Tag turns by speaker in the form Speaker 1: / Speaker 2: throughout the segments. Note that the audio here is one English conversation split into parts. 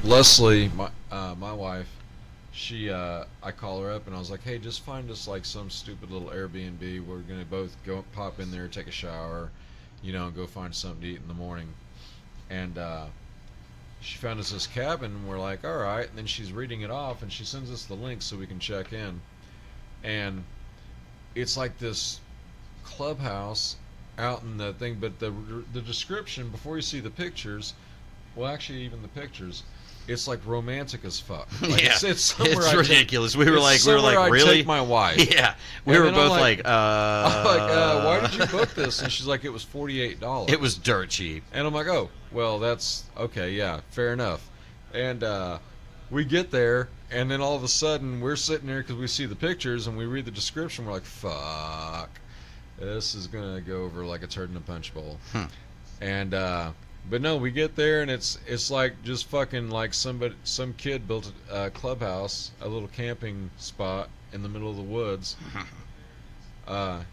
Speaker 1: Leslie, my wife, I call her up and I was like, hey, just find us like some stupid little Airbnb. We're gonna both go pop in there, take a shower, and go find something to eat in the morning. And she found us this cabin, and we're like, all right. And then she's reading it off, and she sends us the link so we can check in. And it's like this clubhouse out in the thing, but the description before you see the pictures, well, actually, even the pictures, it's like romantic as fuck. Like,
Speaker 2: yeah,
Speaker 1: it's somewhere
Speaker 2: it's ridiculous. We were like,
Speaker 1: really?
Speaker 2: Take
Speaker 1: my wife.
Speaker 2: Yeah, we were both like,
Speaker 1: I'm like, why did you book this? And she's like, it was $48.
Speaker 2: It was dirt cheap.
Speaker 1: And I'm like, oh, well, that's okay. Yeah, fair enough. And we get there, and then all of a sudden, we're sitting there because we see the pictures and we read the description. We're like, fuck, this is gonna go over like a turd in a punch bowl. And but no, we get there and it's like just fucking like some kid built a clubhouse, a little camping spot in the middle of the woods.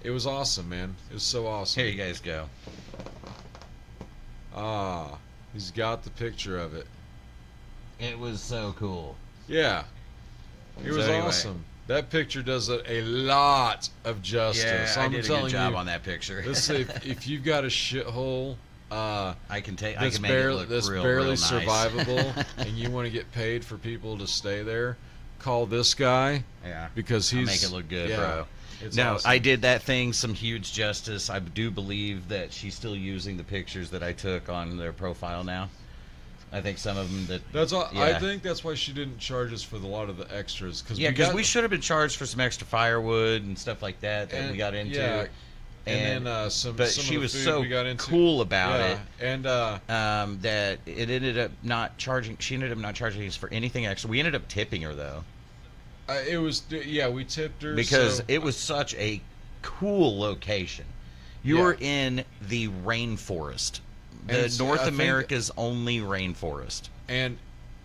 Speaker 1: It was awesome, man. It was so awesome.
Speaker 2: Here you guys go.
Speaker 1: He's got the picture of it.
Speaker 2: It was so cool.
Speaker 1: Yeah, it was awesome. That picture does a lot of justice.
Speaker 2: Yeah,
Speaker 1: I'm
Speaker 2: I did a
Speaker 1: telling
Speaker 2: good job
Speaker 1: you,
Speaker 2: on that picture.
Speaker 1: if you've got a shithole,
Speaker 2: I can make
Speaker 1: that's
Speaker 2: it look
Speaker 1: barely
Speaker 2: real nice.
Speaker 1: survivable, and you want to get paid for people to stay there, call this guy.
Speaker 2: Yeah,
Speaker 1: because
Speaker 2: I'll make it look good, bro. No,
Speaker 1: awesome.
Speaker 2: I did that thing some huge justice. I do believe that she's still using the pictures that I took on their profile now. I think some of them
Speaker 1: That's all.
Speaker 2: Yeah.
Speaker 1: I think that's why she didn't charge us for a lot of the extras.
Speaker 2: Because we should have been charged for some extra firewood and stuff like that we got into.
Speaker 1: Yeah, and then
Speaker 2: but
Speaker 1: some
Speaker 2: she
Speaker 1: of the
Speaker 2: was
Speaker 1: food
Speaker 2: so
Speaker 1: we got into.
Speaker 2: cool about it,
Speaker 1: and
Speaker 2: that it ended up not charging. She ended up not charging us for anything extra. We ended up tipping her though.
Speaker 1: It was we tipped her
Speaker 2: because it was such a cool location. You're in the rainforest, North America's only rainforest,
Speaker 1: and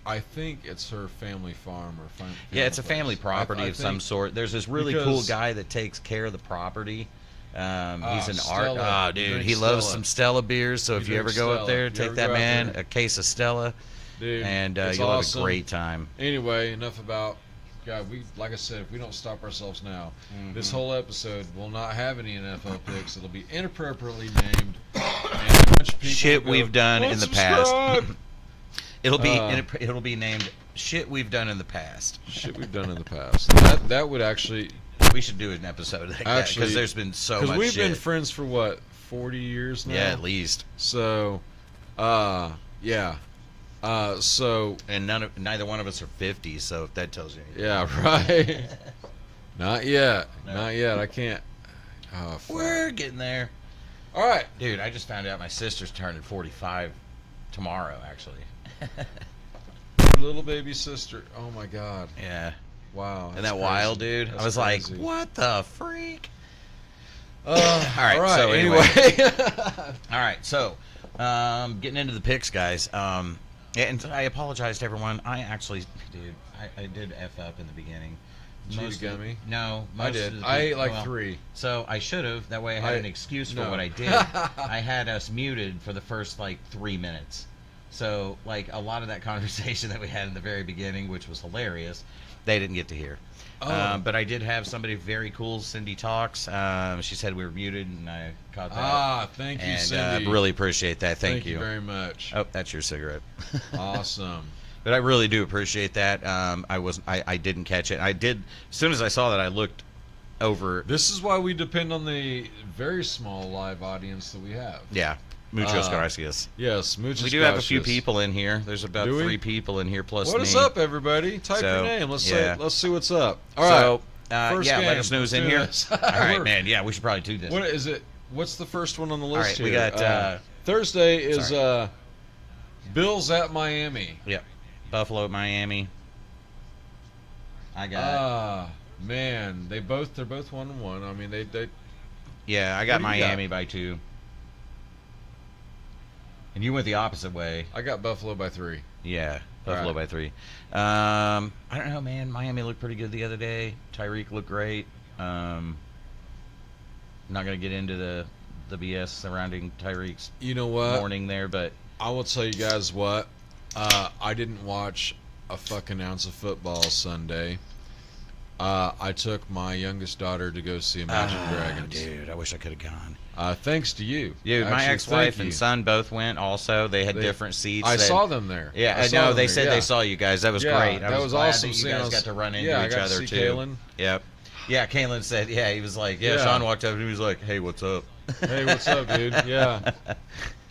Speaker 1: I think it's her family farm or family
Speaker 2: it's a family property of some sort. There's this really cool guy that takes care of the property. He's an
Speaker 1: Stella.
Speaker 2: dude. He loves some Stella beers. So if you ever go up there, take that man a case of Stella,
Speaker 1: dude,
Speaker 2: and you'll have a great time.
Speaker 1: Anyway, enough about. God, like I said, if we don't stop ourselves now, this whole episode will not have any NFL picks. It'll be inappropriately named. And a bunch of people
Speaker 2: shit we've done in the past. It'll be named shit we've done in the past.
Speaker 1: Shit we've done in the past. That would actually.
Speaker 2: We should do an episode like that because there's been so much.
Speaker 1: Because we've
Speaker 2: shit.
Speaker 1: been friends for what, 40 years now?
Speaker 2: Yeah, at least.
Speaker 1: So, yeah.
Speaker 2: And neither one of us are 50, so if that tells you anything.
Speaker 1: Yeah, right. Not yet. No. Not yet. I can't. Oh, fuck.
Speaker 2: We're getting there.
Speaker 1: All right.
Speaker 2: Dude, I just found out my sister's turning 45 tomorrow, actually.
Speaker 1: Your little baby sister. Oh, my God.
Speaker 2: Yeah.
Speaker 1: Wow.
Speaker 2: Isn't that wild, dude?
Speaker 1: That's
Speaker 2: I was
Speaker 1: crazy.
Speaker 2: like, what the freak?
Speaker 1: All right.
Speaker 2: So
Speaker 1: anyway.
Speaker 2: All right. So, getting into the picks, guys. And I apologize to everyone. I actually, dude, I did F up in the beginning.
Speaker 1: Cheese gummy?
Speaker 2: No.
Speaker 1: I did. I ate like 3.
Speaker 2: So I should have. That way I had an excuse for what I did. I had us muted for the first, 3 minutes. So, a lot of that conversation that we had in the very beginning, which was hilarious, they didn't get to hear. But I did have somebody very cool, Cindy Talks. She said we were muted, and I caught that.
Speaker 1: Thank you,
Speaker 2: and,
Speaker 1: Cindy.
Speaker 2: really appreciate that. Thank you
Speaker 1: very much.
Speaker 2: Oh, that's your cigarette.
Speaker 1: Awesome.
Speaker 2: But I really do appreciate that. I didn't catch it. I did. As soon as I saw that, I looked over.
Speaker 1: This is why we depend on the very small live audience that we have.
Speaker 2: Yeah. Muchos gracias.
Speaker 1: Yes, muchos
Speaker 2: We do have a few people in here. There's about 3 people in here plus
Speaker 1: What
Speaker 2: me.
Speaker 1: is up, everybody? Type your name. Let's see what's up. All right.
Speaker 2: First game. Let us know who's in here. All right, man. Yeah, we should probably do this.
Speaker 1: What is it? What's the first one on the list here?
Speaker 2: We got
Speaker 1: Thursday is Bills at Miami.
Speaker 2: Yep. Buffalo at Miami. I got.
Speaker 1: Man, they're both 1-1. I mean, they.
Speaker 2: Yeah, I got Miami by 2. And you went the opposite way.
Speaker 1: I got Buffalo by 3.
Speaker 2: Yeah, Buffalo by 3. I don't know, man. Miami looked pretty good the other day. Tyreek looked great. I'm not going to get into the BS surrounding Tyreek's
Speaker 1: morning
Speaker 2: there, but
Speaker 1: I will tell you guys what. I didn't watch a fucking ounce of football Sunday. I took my youngest daughter to go see Imagine Dragons.
Speaker 2: Dude, I wish I could have gone.
Speaker 1: Thanks to you.
Speaker 2: Dude, my
Speaker 1: Actually,
Speaker 2: ex-wife
Speaker 1: thank
Speaker 2: and
Speaker 1: you.
Speaker 2: son both went also. They had different seats.
Speaker 1: I saw them there.
Speaker 2: Yeah,
Speaker 1: I
Speaker 2: I
Speaker 1: saw
Speaker 2: know.
Speaker 1: them
Speaker 2: They
Speaker 1: there,
Speaker 2: said
Speaker 1: yeah.
Speaker 2: they saw you guys. That was
Speaker 1: Yeah,
Speaker 2: great.
Speaker 1: that
Speaker 2: I
Speaker 1: was
Speaker 2: was glad
Speaker 1: awesome
Speaker 2: that you
Speaker 1: seeing
Speaker 2: guys
Speaker 1: us.
Speaker 2: got to run into
Speaker 1: Yeah, I
Speaker 2: each
Speaker 1: got to
Speaker 2: other,
Speaker 1: see
Speaker 2: too.
Speaker 1: Kalen.
Speaker 2: Yep. Yeah, Kalen said, yeah, he was like,
Speaker 1: Yeah.
Speaker 2: Sean walked up and he was like, hey, what's up?
Speaker 1: Hey, what's up, dude? Yeah.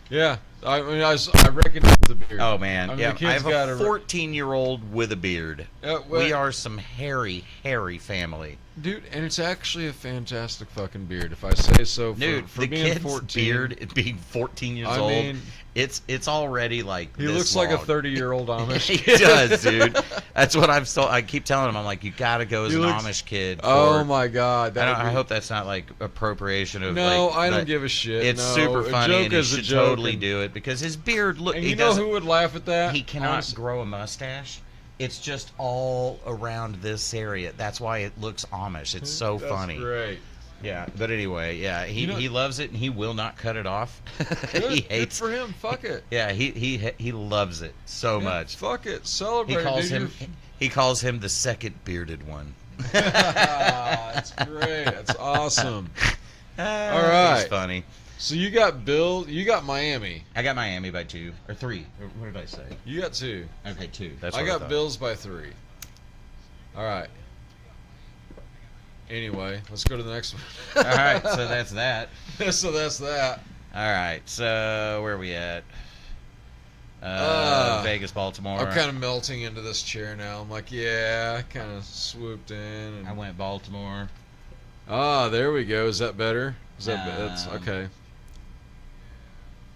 Speaker 1: Yeah. I mean, I recognize the beard.
Speaker 2: Oh, man.
Speaker 1: I mean,
Speaker 2: Yeah,
Speaker 1: the kid's
Speaker 2: I
Speaker 1: got
Speaker 2: have a 14-year-old with a beard.
Speaker 1: well,
Speaker 2: We are some hairy, hairy family.
Speaker 1: Dude, and it's actually a fantastic fucking beard, if I say so.
Speaker 2: Dude,
Speaker 1: For
Speaker 2: the
Speaker 1: being
Speaker 2: kid's
Speaker 1: 14,
Speaker 2: beard, being 14 years
Speaker 1: I
Speaker 2: old,
Speaker 1: mean,
Speaker 2: it's already like
Speaker 1: he
Speaker 2: this
Speaker 1: looks like a
Speaker 2: long.
Speaker 1: 30-year-old Amish
Speaker 2: He
Speaker 1: kid.
Speaker 2: does, dude. That's what I keep telling him. I'm like, you gotta go as
Speaker 1: He
Speaker 2: an
Speaker 1: looks-
Speaker 2: Amish kid.
Speaker 1: Oh my God!
Speaker 2: I hope that's not like appropriation of.
Speaker 1: No,
Speaker 2: like,
Speaker 1: I don't
Speaker 2: but
Speaker 1: give a shit.
Speaker 2: It's
Speaker 1: No,
Speaker 2: super
Speaker 1: a
Speaker 2: funny,
Speaker 1: joke
Speaker 2: and he
Speaker 1: is a
Speaker 2: should
Speaker 1: joke,
Speaker 2: totally
Speaker 1: and-
Speaker 2: do it because his beard look.
Speaker 1: And
Speaker 2: he
Speaker 1: you know
Speaker 2: doesn't-
Speaker 1: who would laugh at that?
Speaker 2: He cannot
Speaker 1: Honestly.
Speaker 2: grow a mustache. It's just all around this area. That's why it looks Amish. It's so
Speaker 1: That's
Speaker 2: funny.
Speaker 1: Great.
Speaker 2: Yeah, but anyway, yeah, he,
Speaker 1: You know-
Speaker 2: he loves it and he will not cut it off.
Speaker 1: Good,
Speaker 2: he
Speaker 1: good
Speaker 2: hates.
Speaker 1: for him. Fuck it.
Speaker 2: Yeah, he loves it so
Speaker 1: Yeah,
Speaker 2: much.
Speaker 1: Fuck it. Celebrate. dude.
Speaker 2: He calls him the second bearded one.
Speaker 1: That's great. That's awesome.
Speaker 2: All
Speaker 1: right.
Speaker 2: He's funny.
Speaker 1: So you got Bill. You got Miami.
Speaker 2: I got Miami by 2 or 3. What did I say?
Speaker 1: You got 2.
Speaker 2: Okay, 2. That's
Speaker 1: I
Speaker 2: what
Speaker 1: got
Speaker 2: thought.
Speaker 1: Bills by 3. All right. Anyway, let's go to the next one.
Speaker 2: All right, so that's that.
Speaker 1: So that's that.
Speaker 2: All right, so where are we at? Vegas, Baltimore.
Speaker 1: I'm kind of melting into this chair now. I'm like, yeah, I kind of swooped in. And...
Speaker 2: I went Baltimore.
Speaker 1: Ah, there we go. Is that better? Is that that's okay?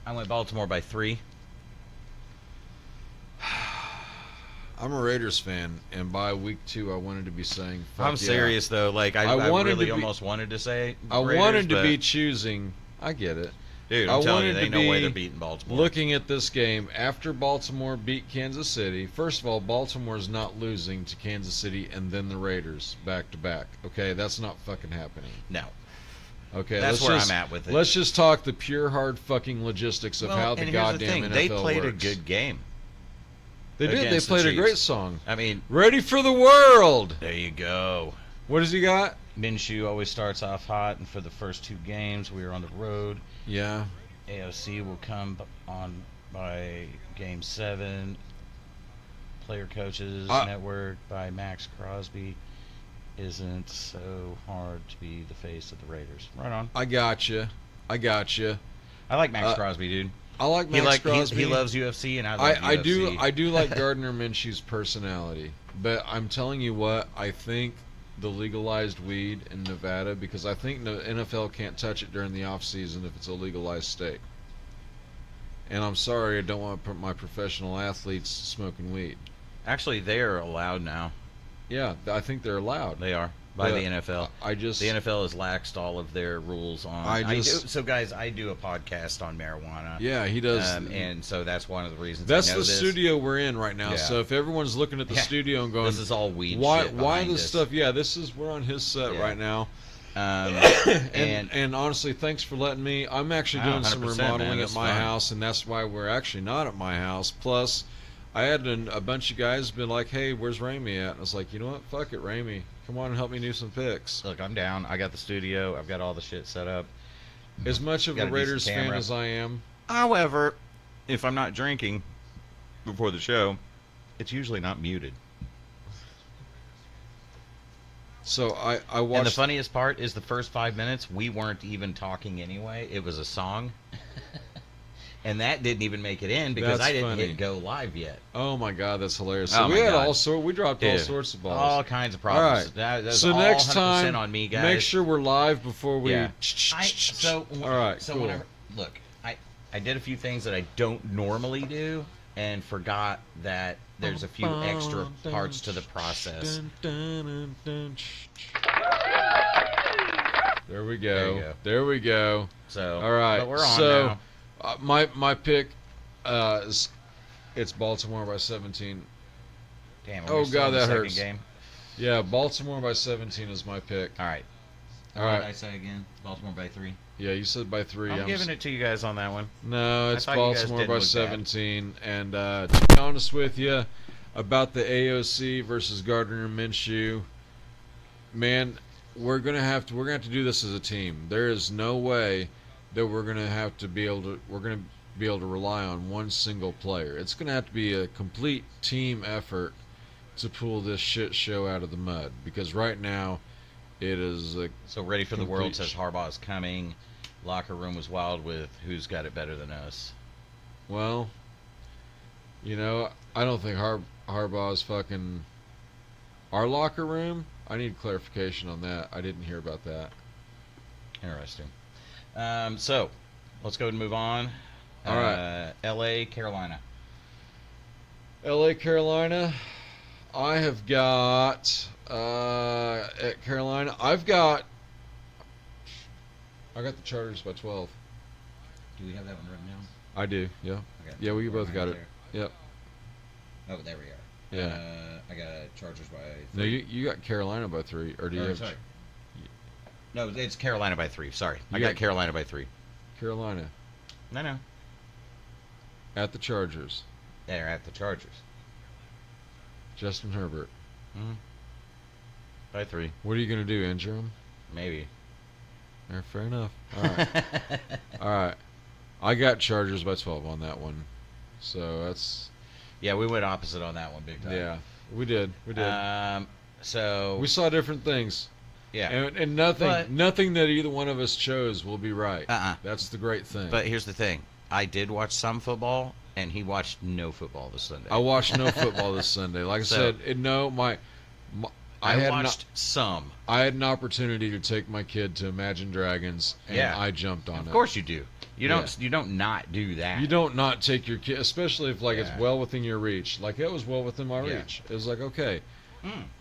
Speaker 2: I went Baltimore by 3.
Speaker 1: I'm a Raiders fan, and by week 2, I wanted to be saying. Fuck
Speaker 2: I'm
Speaker 1: yeah.
Speaker 2: serious though. Like I
Speaker 1: wanted
Speaker 2: really
Speaker 1: to be-
Speaker 2: almost wanted to say.
Speaker 1: I
Speaker 2: Raiders,
Speaker 1: wanted to
Speaker 2: but-
Speaker 1: be choosing. I get it.
Speaker 2: Dude,
Speaker 1: I
Speaker 2: I'm telling you,
Speaker 1: wanted
Speaker 2: there ain't
Speaker 1: to
Speaker 2: no way
Speaker 1: be
Speaker 2: they're beating Baltimore.
Speaker 1: Looking at this game after Baltimore beat Kansas City. First of all, Baltimore's not losing to Kansas City and then the Raiders back to back. Okay, that's not fucking happening.
Speaker 2: No.
Speaker 1: Okay,
Speaker 2: That's
Speaker 1: let's
Speaker 2: where
Speaker 1: just,
Speaker 2: I'm at with it.
Speaker 1: Let's just talk the pure hard fucking logistics of how the
Speaker 2: and here's
Speaker 1: goddamn
Speaker 2: thing.
Speaker 1: NFL
Speaker 2: They played
Speaker 1: works.
Speaker 2: a good game.
Speaker 1: They did. They
Speaker 2: against the
Speaker 1: played a
Speaker 2: Chiefs.
Speaker 1: great song.
Speaker 2: I mean,
Speaker 1: Ready for the world.
Speaker 2: there you go.
Speaker 1: What does he got?
Speaker 2: Minshew always starts off hot, and for the first 2 games, we were on the road.
Speaker 1: Yeah.
Speaker 2: AOC will come on by Game 7. Player Coaches Network by Max Crosby. Isn't so hard to be the face of the Raiders. Right on.
Speaker 1: I got you. I got you.
Speaker 2: I like Max Crosby, dude.
Speaker 1: I like Max Crosby.
Speaker 2: He loves UFC, and I love UFC.
Speaker 1: I do like Gardner Minshew's personality, but I'm telling you what, I think the legalized weed in Nevada, because I think the NFL can't touch it during the off season if it's a legalized state. And I'm sorry, I don't want my professional athletes smoking weed.
Speaker 2: Actually, they are allowed now.
Speaker 1: Yeah, I think they're allowed.
Speaker 2: They are by
Speaker 1: But
Speaker 2: the NFL.
Speaker 1: I just
Speaker 2: The NFL has laxed all of their rules on. So, guys, I do a podcast on marijuana.
Speaker 1: Yeah, he does.
Speaker 2: And so that's one of the reasons.
Speaker 1: That's
Speaker 2: I know
Speaker 1: the
Speaker 2: this.
Speaker 1: studio we're in right now.
Speaker 2: Yeah.
Speaker 1: So if everyone's looking at the
Speaker 2: Yeah.
Speaker 1: studio and going,
Speaker 2: This is all weed.
Speaker 1: why
Speaker 2: shit
Speaker 1: why
Speaker 2: behind
Speaker 1: this
Speaker 2: us.
Speaker 1: stuff? Yeah, we're on his set
Speaker 2: Yeah.
Speaker 1: right now.
Speaker 2: And
Speaker 1: And honestly, thanks for letting me. I'm actually
Speaker 2: Oh,
Speaker 1: doing some
Speaker 2: 100%, man,
Speaker 1: remodeling
Speaker 2: that's
Speaker 1: at my
Speaker 2: fun.
Speaker 1: house, and that's why we're actually not at my house. Plus, I had a bunch of guys been like, "Hey, where's Ramie at?" And I was like, "You know what? Fuck it, Ramie. Come on and help me do some picks."
Speaker 2: look, I'm down. I got the studio. I've got all the shit set up.
Speaker 1: As much of
Speaker 2: Got
Speaker 1: a
Speaker 2: a decent
Speaker 1: Raiders fan
Speaker 2: camera.
Speaker 1: as I am,
Speaker 2: However, if I'm not drinking before the show, it's usually not muted.
Speaker 1: so I
Speaker 2: And the
Speaker 1: watched.
Speaker 2: funniest part is the first 5 minutes, we weren't even talking anyway. It was a song. And that didn't even make it in because
Speaker 1: That's
Speaker 2: I didn't
Speaker 1: funny.
Speaker 2: hit go live yet.
Speaker 1: Oh my God, that's hilarious.
Speaker 2: Oh
Speaker 1: So we
Speaker 2: my
Speaker 1: had
Speaker 2: God.
Speaker 1: we dropped all
Speaker 2: Dude,
Speaker 1: sorts of balls.
Speaker 2: All kinds of
Speaker 1: All
Speaker 2: problems.
Speaker 1: right.
Speaker 2: That's
Speaker 1: So
Speaker 2: all
Speaker 1: next
Speaker 2: 100%
Speaker 1: time,
Speaker 2: on me, guys.
Speaker 1: make sure we're live before we.
Speaker 2: Yeah.
Speaker 1: All right.
Speaker 2: So
Speaker 1: cool.
Speaker 2: whenever look, I did a few things that I don't normally do and forgot that there's a few extra parts to the process.
Speaker 1: There we
Speaker 2: There you
Speaker 1: go.
Speaker 2: go.
Speaker 1: There we go.
Speaker 2: So
Speaker 1: All right.
Speaker 2: but we're on
Speaker 1: so
Speaker 2: now.
Speaker 1: my pick is it's Baltimore by 17.
Speaker 2: Damn,
Speaker 1: Oh,
Speaker 2: we're still
Speaker 1: God,
Speaker 2: in the
Speaker 1: that
Speaker 2: second
Speaker 1: hurts.
Speaker 2: game.
Speaker 1: Yeah, Baltimore by 17 is my pick.
Speaker 2: All right.
Speaker 1: All
Speaker 2: What
Speaker 1: right.
Speaker 2: did I say again? Baltimore by 3.
Speaker 1: Yeah, you said by 3.
Speaker 2: I'm giving it to you guys on that one.
Speaker 1: No, it's
Speaker 2: thought you guys
Speaker 1: Baltimore
Speaker 2: didn't
Speaker 1: by
Speaker 2: look bad.
Speaker 1: 17. And to be honest with you, about the AOC versus Gardner Minshew, man, we're gonna have to do this as a team. There is no way that we're gonna be able to rely on one single player. It's gonna have to be a complete team effort to pull this shit show out of the mud. Because right now, it is a
Speaker 2: So ready for the world
Speaker 1: complete
Speaker 2: says Harbaugh's coming. Locker room was wild with who's got it better than us.
Speaker 1: well, I don't think Harbaugh's fucking our locker room. I need clarification on that. I didn't hear about that.
Speaker 2: Interesting. So let's go ahead and move on.
Speaker 1: All right.
Speaker 2: L.A., Carolina.
Speaker 1: L.A., Carolina. I have got at Carolina. I got the Chargers by 12.
Speaker 2: Do we have that one written down?
Speaker 1: I do. Yeah.
Speaker 2: Okay.
Speaker 1: Yeah, we both got it. Yep.
Speaker 2: Oh, there we are.
Speaker 1: Yeah.
Speaker 2: I got Chargers by 3.
Speaker 1: No, you got Carolina by 3, or do you have
Speaker 2: sorry. No, it's Carolina by 3. Sorry. I
Speaker 1: got-
Speaker 2: got Carolina by 3.
Speaker 1: Carolina
Speaker 2: No.
Speaker 1: at the Chargers?
Speaker 2: They're at the Chargers.
Speaker 1: Justin Herbert.
Speaker 2: By 3.
Speaker 1: What are you gonna do? Injure him?
Speaker 2: Maybe.
Speaker 1: Yeah, fair enough. All right. All right. I got Chargers by 12 on that one. So that's
Speaker 2: Yeah, we went opposite on that one big time.
Speaker 1: yeah. We did.
Speaker 2: So
Speaker 1: We saw different things.
Speaker 2: yeah.
Speaker 1: And nothing that either one of us chose will be right. That's the great thing.
Speaker 2: But here's the thing. I did watch some football, and he watched no football this Sunday.
Speaker 1: I watched no football this Sunday. Like I said,
Speaker 2: I watched some.
Speaker 1: I had an opportunity to take my kid to Imagine Dragons, and I jumped on it.
Speaker 2: Of course you do. You don't not do that.
Speaker 1: You don't not take your kid, especially if it's well within your reach. Like it was well within my
Speaker 2: Yeah.
Speaker 1: reach. It was like, okay,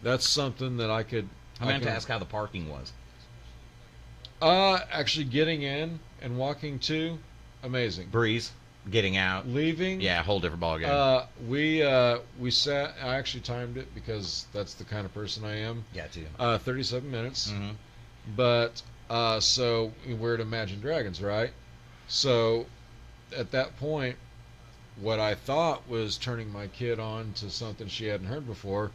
Speaker 1: that's something that I could.
Speaker 2: I meant to ask how the parking was.
Speaker 1: Actually getting in and walking to, amazing.
Speaker 2: Breeze, getting out.
Speaker 1: Leaving,
Speaker 2: Yeah, whole different ball game.
Speaker 1: we sat. I actually timed it because that's the kind of person I am.
Speaker 2: Yeah, too.
Speaker 1: 37 minutes.
Speaker 2: Mm-hmm.
Speaker 1: But so we're at Imagine Dragons, right? So at that point, what I thought was turning my kid on to something she hadn't heard before,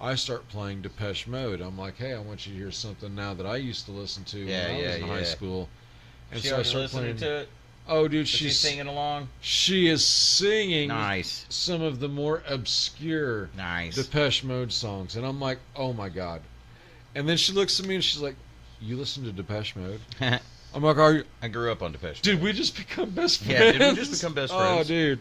Speaker 1: I start playing Depeche Mode. I'm like, hey, I want you to hear something now that I used to listen to when I was in high school. And
Speaker 2: She
Speaker 1: so I
Speaker 2: already
Speaker 1: start
Speaker 2: listening
Speaker 1: playing.
Speaker 2: to it?
Speaker 1: Oh, dude,
Speaker 2: Is she
Speaker 1: she's
Speaker 2: singing along?
Speaker 1: She is singing
Speaker 2: Nice.
Speaker 1: some of the more obscure
Speaker 2: Nice.
Speaker 1: Depeche Mode songs, and I'm like, oh my god. And then she looks at me and she's like, you listen to Depeche Mode? I'm like, are you?
Speaker 2: I grew up on Depeche Mode.
Speaker 1: Did we just become best friends?
Speaker 2: Yeah, did we just become best
Speaker 1: Oh,
Speaker 2: friends?
Speaker 1: dude.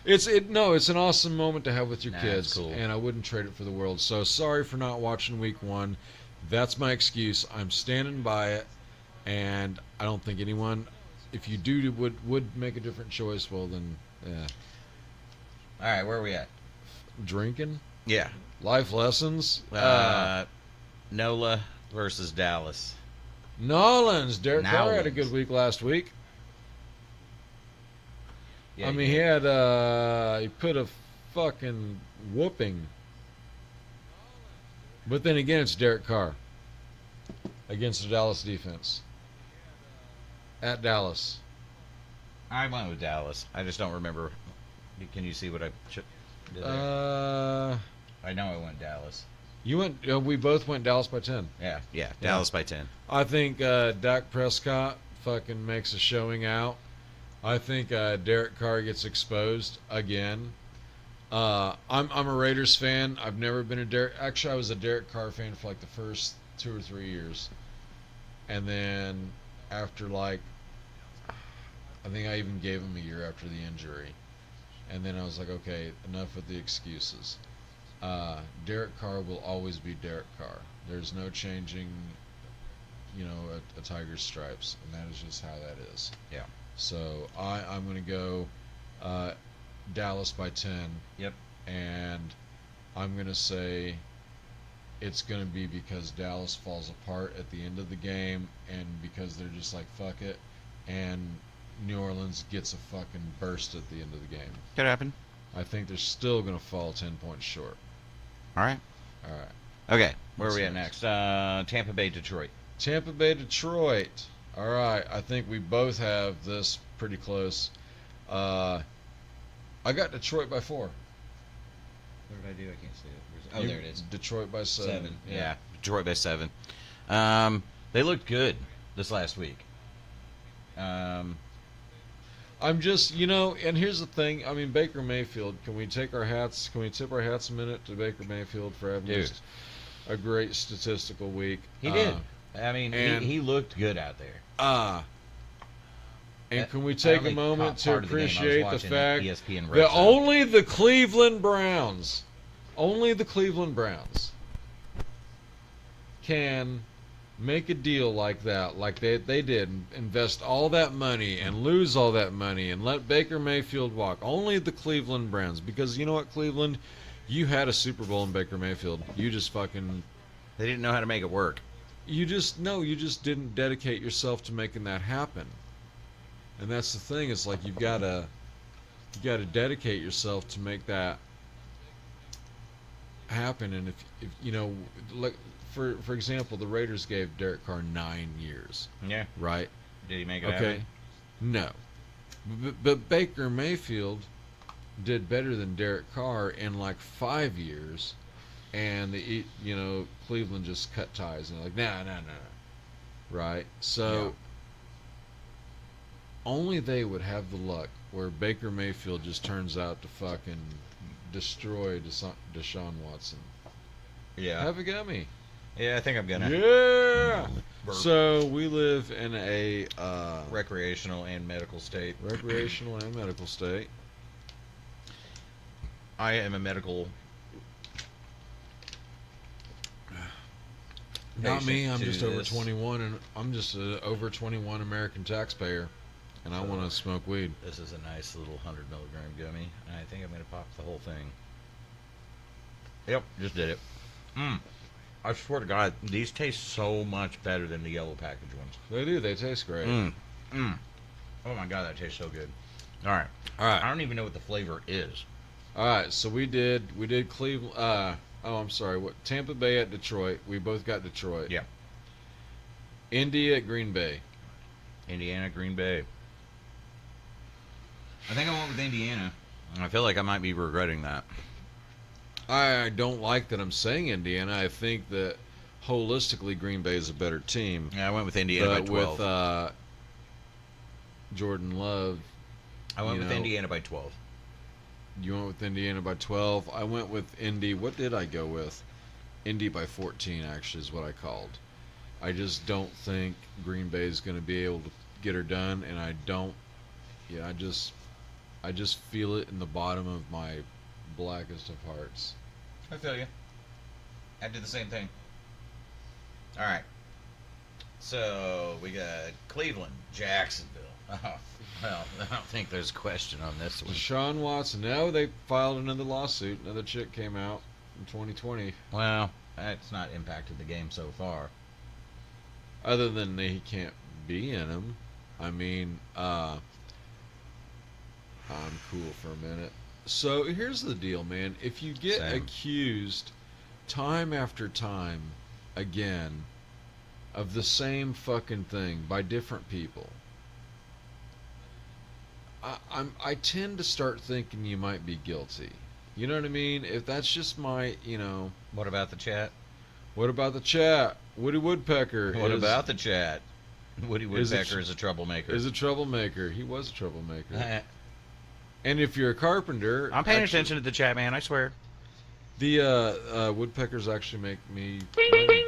Speaker 1: It's an awesome moment to have with your
Speaker 2: Nah,
Speaker 1: kids,
Speaker 2: it's cool.
Speaker 1: and I wouldn't trade it for the world. So sorry for not watching week 1. That's my excuse. I'm standing by it, and I don't think anyone, if you do would make a different choice, well then, yeah.
Speaker 2: All right, where are we at?
Speaker 1: Drinking,
Speaker 2: Yeah.
Speaker 1: life lessons.
Speaker 2: NOLA versus Dallas.
Speaker 1: Nolans, Derek Carr had a
Speaker 2: Nolans.
Speaker 1: good week last week.
Speaker 2: Yeah,
Speaker 1: I mean, he put a fucking whooping. But then again, it's Derek Carr against the Dallas defense. At Dallas.
Speaker 2: I went with Dallas. I just don't remember. Can you see what I did there? I know I went Dallas.
Speaker 1: You went. We both went Dallas by 10.
Speaker 2: Yeah, Dallas by 10.
Speaker 1: I think Dak Prescott fucking makes a showing out. I think Derek Carr gets exposed again. I'm a Raiders fan. I've never been a Derek. Actually, I was a Derek Carr fan for like the first 2 or 3 years, and then after I think I even gave him a year after the injury, and then I was like, okay, enough with the excuses. Derek Carr will always be Derek Carr. There's no changing, a Tiger's stripes, and that is just how that is.
Speaker 2: Yeah.
Speaker 1: So I'm going to go Dallas by 10.
Speaker 2: Yep.
Speaker 1: And I'm going to say it's going to be because Dallas falls apart at the end of the game and because they're just like, fuck it, and New Orleans gets a fucking burst at the end of the game.
Speaker 2: Could happen.
Speaker 1: I think they're still going to fall 10 points short.
Speaker 2: All right.
Speaker 1: All right.
Speaker 2: Okay, where are
Speaker 1: What's
Speaker 2: we at next? Tampa Bay, Detroit.
Speaker 1: Tampa Bay, Detroit. All right. I think we both have this pretty close. I got Detroit by 4.
Speaker 2: What did I do? I can't see it. Oh,
Speaker 1: You-
Speaker 2: there it is.
Speaker 1: Detroit by 7.
Speaker 2: Yeah. Detroit by 7. They looked good this last week.
Speaker 1: I'm just, and here's the thing. I mean, Baker Mayfield. Can we tip our hats a minute to Baker Mayfield for having
Speaker 2: Dude.
Speaker 1: just a great statistical week?
Speaker 2: He did. I mean,
Speaker 1: and-
Speaker 2: he looked good out there.
Speaker 1: And can we
Speaker 2: I
Speaker 1: take
Speaker 2: don't
Speaker 1: a
Speaker 2: think
Speaker 1: moment to
Speaker 2: part of the game I was
Speaker 1: appreciate the
Speaker 2: watching
Speaker 1: fact
Speaker 2: ESPN Red
Speaker 1: that
Speaker 2: Zone.
Speaker 1: only the Cleveland Browns can make a deal like that, like they did, and invest all that money and lose all that money and let Baker Mayfield walk. Only the Cleveland Browns, because you know what, Cleveland, you had a Super Bowl in Baker Mayfield. You just fucking,
Speaker 2: They didn't know how to make it work.
Speaker 1: you just didn't dedicate yourself to making that happen. And that's the thing. It's like you gotta dedicate yourself to make that happen. And if like for example, the Raiders gave Derek Carr 9 years,
Speaker 2: Yeah.
Speaker 1: right?
Speaker 2: Did he make it
Speaker 1: Okay,
Speaker 2: happen?
Speaker 1: no, but Baker Mayfield did better than Derek Carr in like 5 years, and Cleveland just cut ties and they're like, no, right? So.
Speaker 2: Yeah.
Speaker 1: Only they would have the luck where Baker Mayfield just turns out to fucking destroy Deshaun Watson.
Speaker 2: Yeah.
Speaker 1: Have a gummy.
Speaker 2: Yeah, I think I'm gonna.
Speaker 1: Yeah.
Speaker 2: Burp.
Speaker 1: So we live in a
Speaker 2: Recreational and medical state.
Speaker 1: recreational and medical state.
Speaker 2: I am a medical.
Speaker 1: Not me. I'm
Speaker 2: patient
Speaker 1: just
Speaker 2: to
Speaker 1: over
Speaker 2: this.
Speaker 1: 21, and I'm just an over 21 American taxpayer, and I want to smoke weed.
Speaker 2: This is a nice little 100 milligram gummy, and I think I'm gonna pop the whole thing. Yep, just did it. I swear to God, these taste so much better than the yellow package ones.
Speaker 1: They do. They taste great.
Speaker 2: Oh my God, that tastes so good. All right.
Speaker 1: All right.
Speaker 2: I don't even know what the flavor is.
Speaker 1: All right, so we did Cleveland. I'm sorry. What Tampa Bay at Detroit? We both got Detroit.
Speaker 2: Yeah.
Speaker 1: Indy at Green Bay.
Speaker 2: Indiana, Green Bay. I think I went with Indiana. I feel like I might be regretting that.
Speaker 1: I don't like that I'm saying Indiana. I think that holistically Green Bay is a better team.
Speaker 2: Yeah, I went with Indiana by
Speaker 1: But
Speaker 2: 12.
Speaker 1: with Jordan Love,
Speaker 2: I went
Speaker 1: you
Speaker 2: with
Speaker 1: know,
Speaker 2: Indiana by 12.
Speaker 1: you went with Indiana by 12. I went with Indy. What did I go with? Indy by 14, actually, is what I called. I just don't think Green Bay is going to be able to get her done, and I don't. Yeah, I just feel it in the bottom of my blackest of hearts.
Speaker 2: I feel you. I did the same thing. All right. So we got Cleveland, Jacksonville. Oh, well, I don't think there's a question on this one.
Speaker 1: Deshaun Watson. No, they filed another lawsuit. Another chick came out in 2020.
Speaker 2: Well, that's not impacted the game so far.
Speaker 1: Other than he can't be in them. I mean, I'm cool for a minute. So here's the deal, man. If you get
Speaker 2: Same.
Speaker 1: accused time after time again of the same fucking thing by different people, I tend to start thinking you might be guilty. You know what I mean? If that's just my,
Speaker 2: What about the chat?
Speaker 1: What about the chat? Woody Woodpecker.
Speaker 2: What about the chat? Woody
Speaker 1: Is it
Speaker 2: Woodpecker is a troublemaker.
Speaker 1: Is a troublemaker. He was a troublemaker. And if you're a carpenter,
Speaker 2: I'm paying
Speaker 1: actually,
Speaker 2: attention to the chat, man. I swear.
Speaker 1: The woodpeckers actually make me money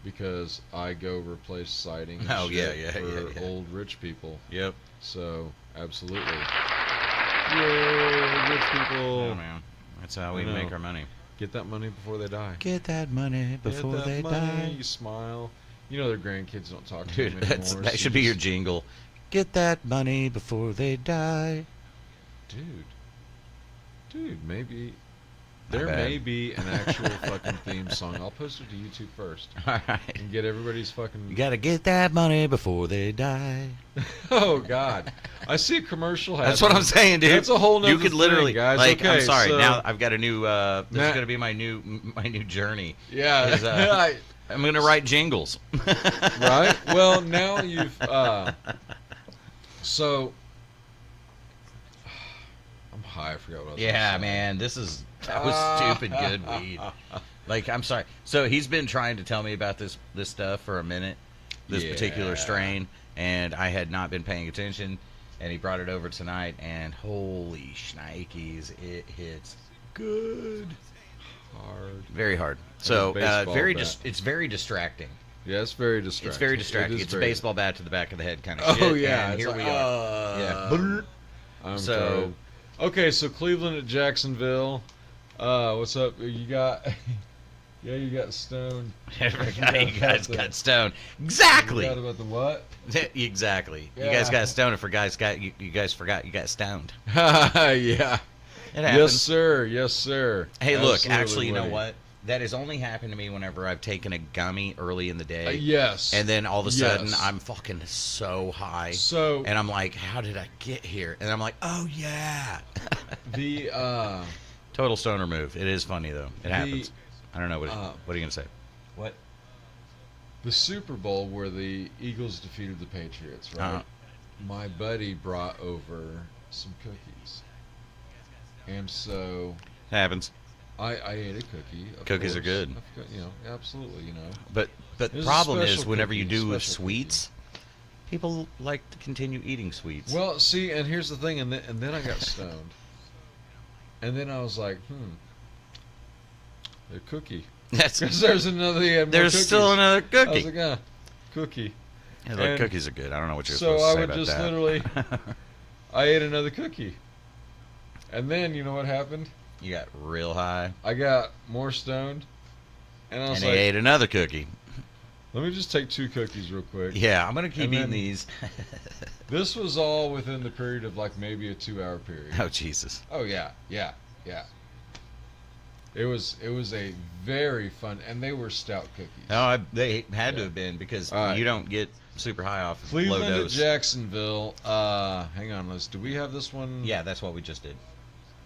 Speaker 1: because I go replace siding and
Speaker 2: Oh,
Speaker 1: shit
Speaker 2: yeah,
Speaker 1: for old rich people.
Speaker 2: Yep.
Speaker 1: So absolutely, yay, rich people!
Speaker 2: Oh, man. That's how we
Speaker 1: I know.
Speaker 2: make our money.
Speaker 1: Get that money before they die.
Speaker 2: Get that money before
Speaker 1: Get that
Speaker 2: they
Speaker 1: money,
Speaker 2: die.
Speaker 1: You smile. You know their grandkids don't talk to
Speaker 2: Dude,
Speaker 1: them anymore.
Speaker 2: that
Speaker 1: so
Speaker 2: should
Speaker 1: you
Speaker 2: be your
Speaker 1: just-
Speaker 2: jingle. Get that money before they die.
Speaker 1: Dude, maybe
Speaker 2: My
Speaker 1: there
Speaker 2: bad.
Speaker 1: may be an actual fucking theme song. I'll post it to YouTube first
Speaker 2: All right.
Speaker 1: and get everybody's fucking.
Speaker 2: You gotta get that money before they die.
Speaker 1: Oh God, I see a commercial.
Speaker 2: That's what I'm saying, dude.
Speaker 1: That's a whole nother
Speaker 2: You could literally,
Speaker 1: thing, guys.
Speaker 2: like, I'm
Speaker 1: Okay,
Speaker 2: sorry.
Speaker 1: so-
Speaker 2: Now I've got a new. This is
Speaker 1: Matt-
Speaker 2: gonna be my new journey.
Speaker 1: Yeah,
Speaker 2: is, I'm gonna write jingles.
Speaker 1: Right? Well, now you've so I'm high. I forgot what I was
Speaker 2: Yeah,
Speaker 1: saying.
Speaker 2: man, that was stupid good weed. Like, I'm sorry. So he's been trying to tell me about this stuff for a minute, this particular strain, and I had not been paying attention. And he brought it over tonight, and holy shnikes, it hits good,
Speaker 1: Hard.
Speaker 2: very hard. So
Speaker 1: baseball bat.
Speaker 2: it's very distracting.
Speaker 1: Yeah, it's very distracting.
Speaker 2: It's very distracting.
Speaker 1: It is
Speaker 2: It's
Speaker 1: very-
Speaker 2: a baseball bat to the back of the head kind of shit.
Speaker 1: Oh yeah,
Speaker 2: and
Speaker 1: it's
Speaker 2: here
Speaker 1: like,
Speaker 2: we are. Yeah.
Speaker 1: I'm
Speaker 2: So-
Speaker 1: tired. Okay, so Cleveland at Jacksonville. What's up? You got? Yeah, you got stoned.
Speaker 2: Every
Speaker 1: You
Speaker 2: guy you
Speaker 1: forgot
Speaker 2: guys
Speaker 1: about
Speaker 2: got stoned.
Speaker 1: You
Speaker 2: Exactly.
Speaker 1: forgot about the what?
Speaker 2: Exactly. You
Speaker 1: Yeah.
Speaker 2: guys got stoned. For guys got you guys forgot you got stoned.
Speaker 1: Yeah.
Speaker 2: It
Speaker 1: Yes,
Speaker 2: happens.
Speaker 1: sir. Yes, sir.
Speaker 2: Hey, look.
Speaker 1: Absolutely,
Speaker 2: Actually, you know
Speaker 1: Woody.
Speaker 2: what? That has only happened to me whenever I've taken a gummy early in the day.
Speaker 1: Yes.
Speaker 2: And then all of a sudden,
Speaker 1: Yes.
Speaker 2: I'm fucking so high.
Speaker 1: So
Speaker 2: And I'm like, how did I get here? And I'm like, oh, yeah.
Speaker 1: the
Speaker 2: Total stoner move. It is funny, though. It happens. I don't know. What are you going to say? What?
Speaker 1: the Super Bowl where the Eagles defeated the Patriots, right?
Speaker 2: Uh-huh.
Speaker 1: My buddy brought over some cookies, and so
Speaker 2: It happens.
Speaker 1: I ate a cookie. Of
Speaker 2: Cookies are
Speaker 1: course.
Speaker 2: good.
Speaker 1: Of course, absolutely,
Speaker 2: But the
Speaker 1: This is
Speaker 2: problem is,
Speaker 1: special
Speaker 2: whenever you
Speaker 1: cookie,
Speaker 2: do
Speaker 1: special
Speaker 2: sweets, people like to continue eating sweets.
Speaker 1: Well, see, and here's the thing, and then I got stoned, and then I was like, a cookie,
Speaker 2: That's
Speaker 1: because there's another. He had more
Speaker 2: there's
Speaker 1: cookies.
Speaker 2: still another
Speaker 1: I
Speaker 2: cookie.
Speaker 1: was like, cookie.
Speaker 2: Yeah, look,
Speaker 1: and
Speaker 2: cookies are good. I don't know what you're
Speaker 1: So
Speaker 2: supposed to
Speaker 1: I
Speaker 2: say
Speaker 1: would
Speaker 2: about
Speaker 1: just
Speaker 2: that.
Speaker 1: literally, I ate another cookie, and then you know what happened?
Speaker 2: You got real high,
Speaker 1: I got more stoned, and I was
Speaker 2: and he
Speaker 1: like,
Speaker 2: ate another cookie.
Speaker 1: let me just take 2 cookies real quick.
Speaker 2: Yeah, I'm gonna keep
Speaker 1: And
Speaker 2: eating
Speaker 1: then-
Speaker 2: these.
Speaker 1: This was all within the period of like maybe a 2-hour period.
Speaker 2: Oh Jesus!
Speaker 1: Oh yeah. It was a very fun, and they were stout cookies.
Speaker 2: No, they had to
Speaker 1: Yeah.
Speaker 2: have been because
Speaker 1: All right.
Speaker 2: you don't get super high off of
Speaker 1: Cleveland
Speaker 2: low
Speaker 1: at
Speaker 2: dose.
Speaker 1: Jacksonville. Hang on, do we have this one?
Speaker 2: Yeah, that's what we just did.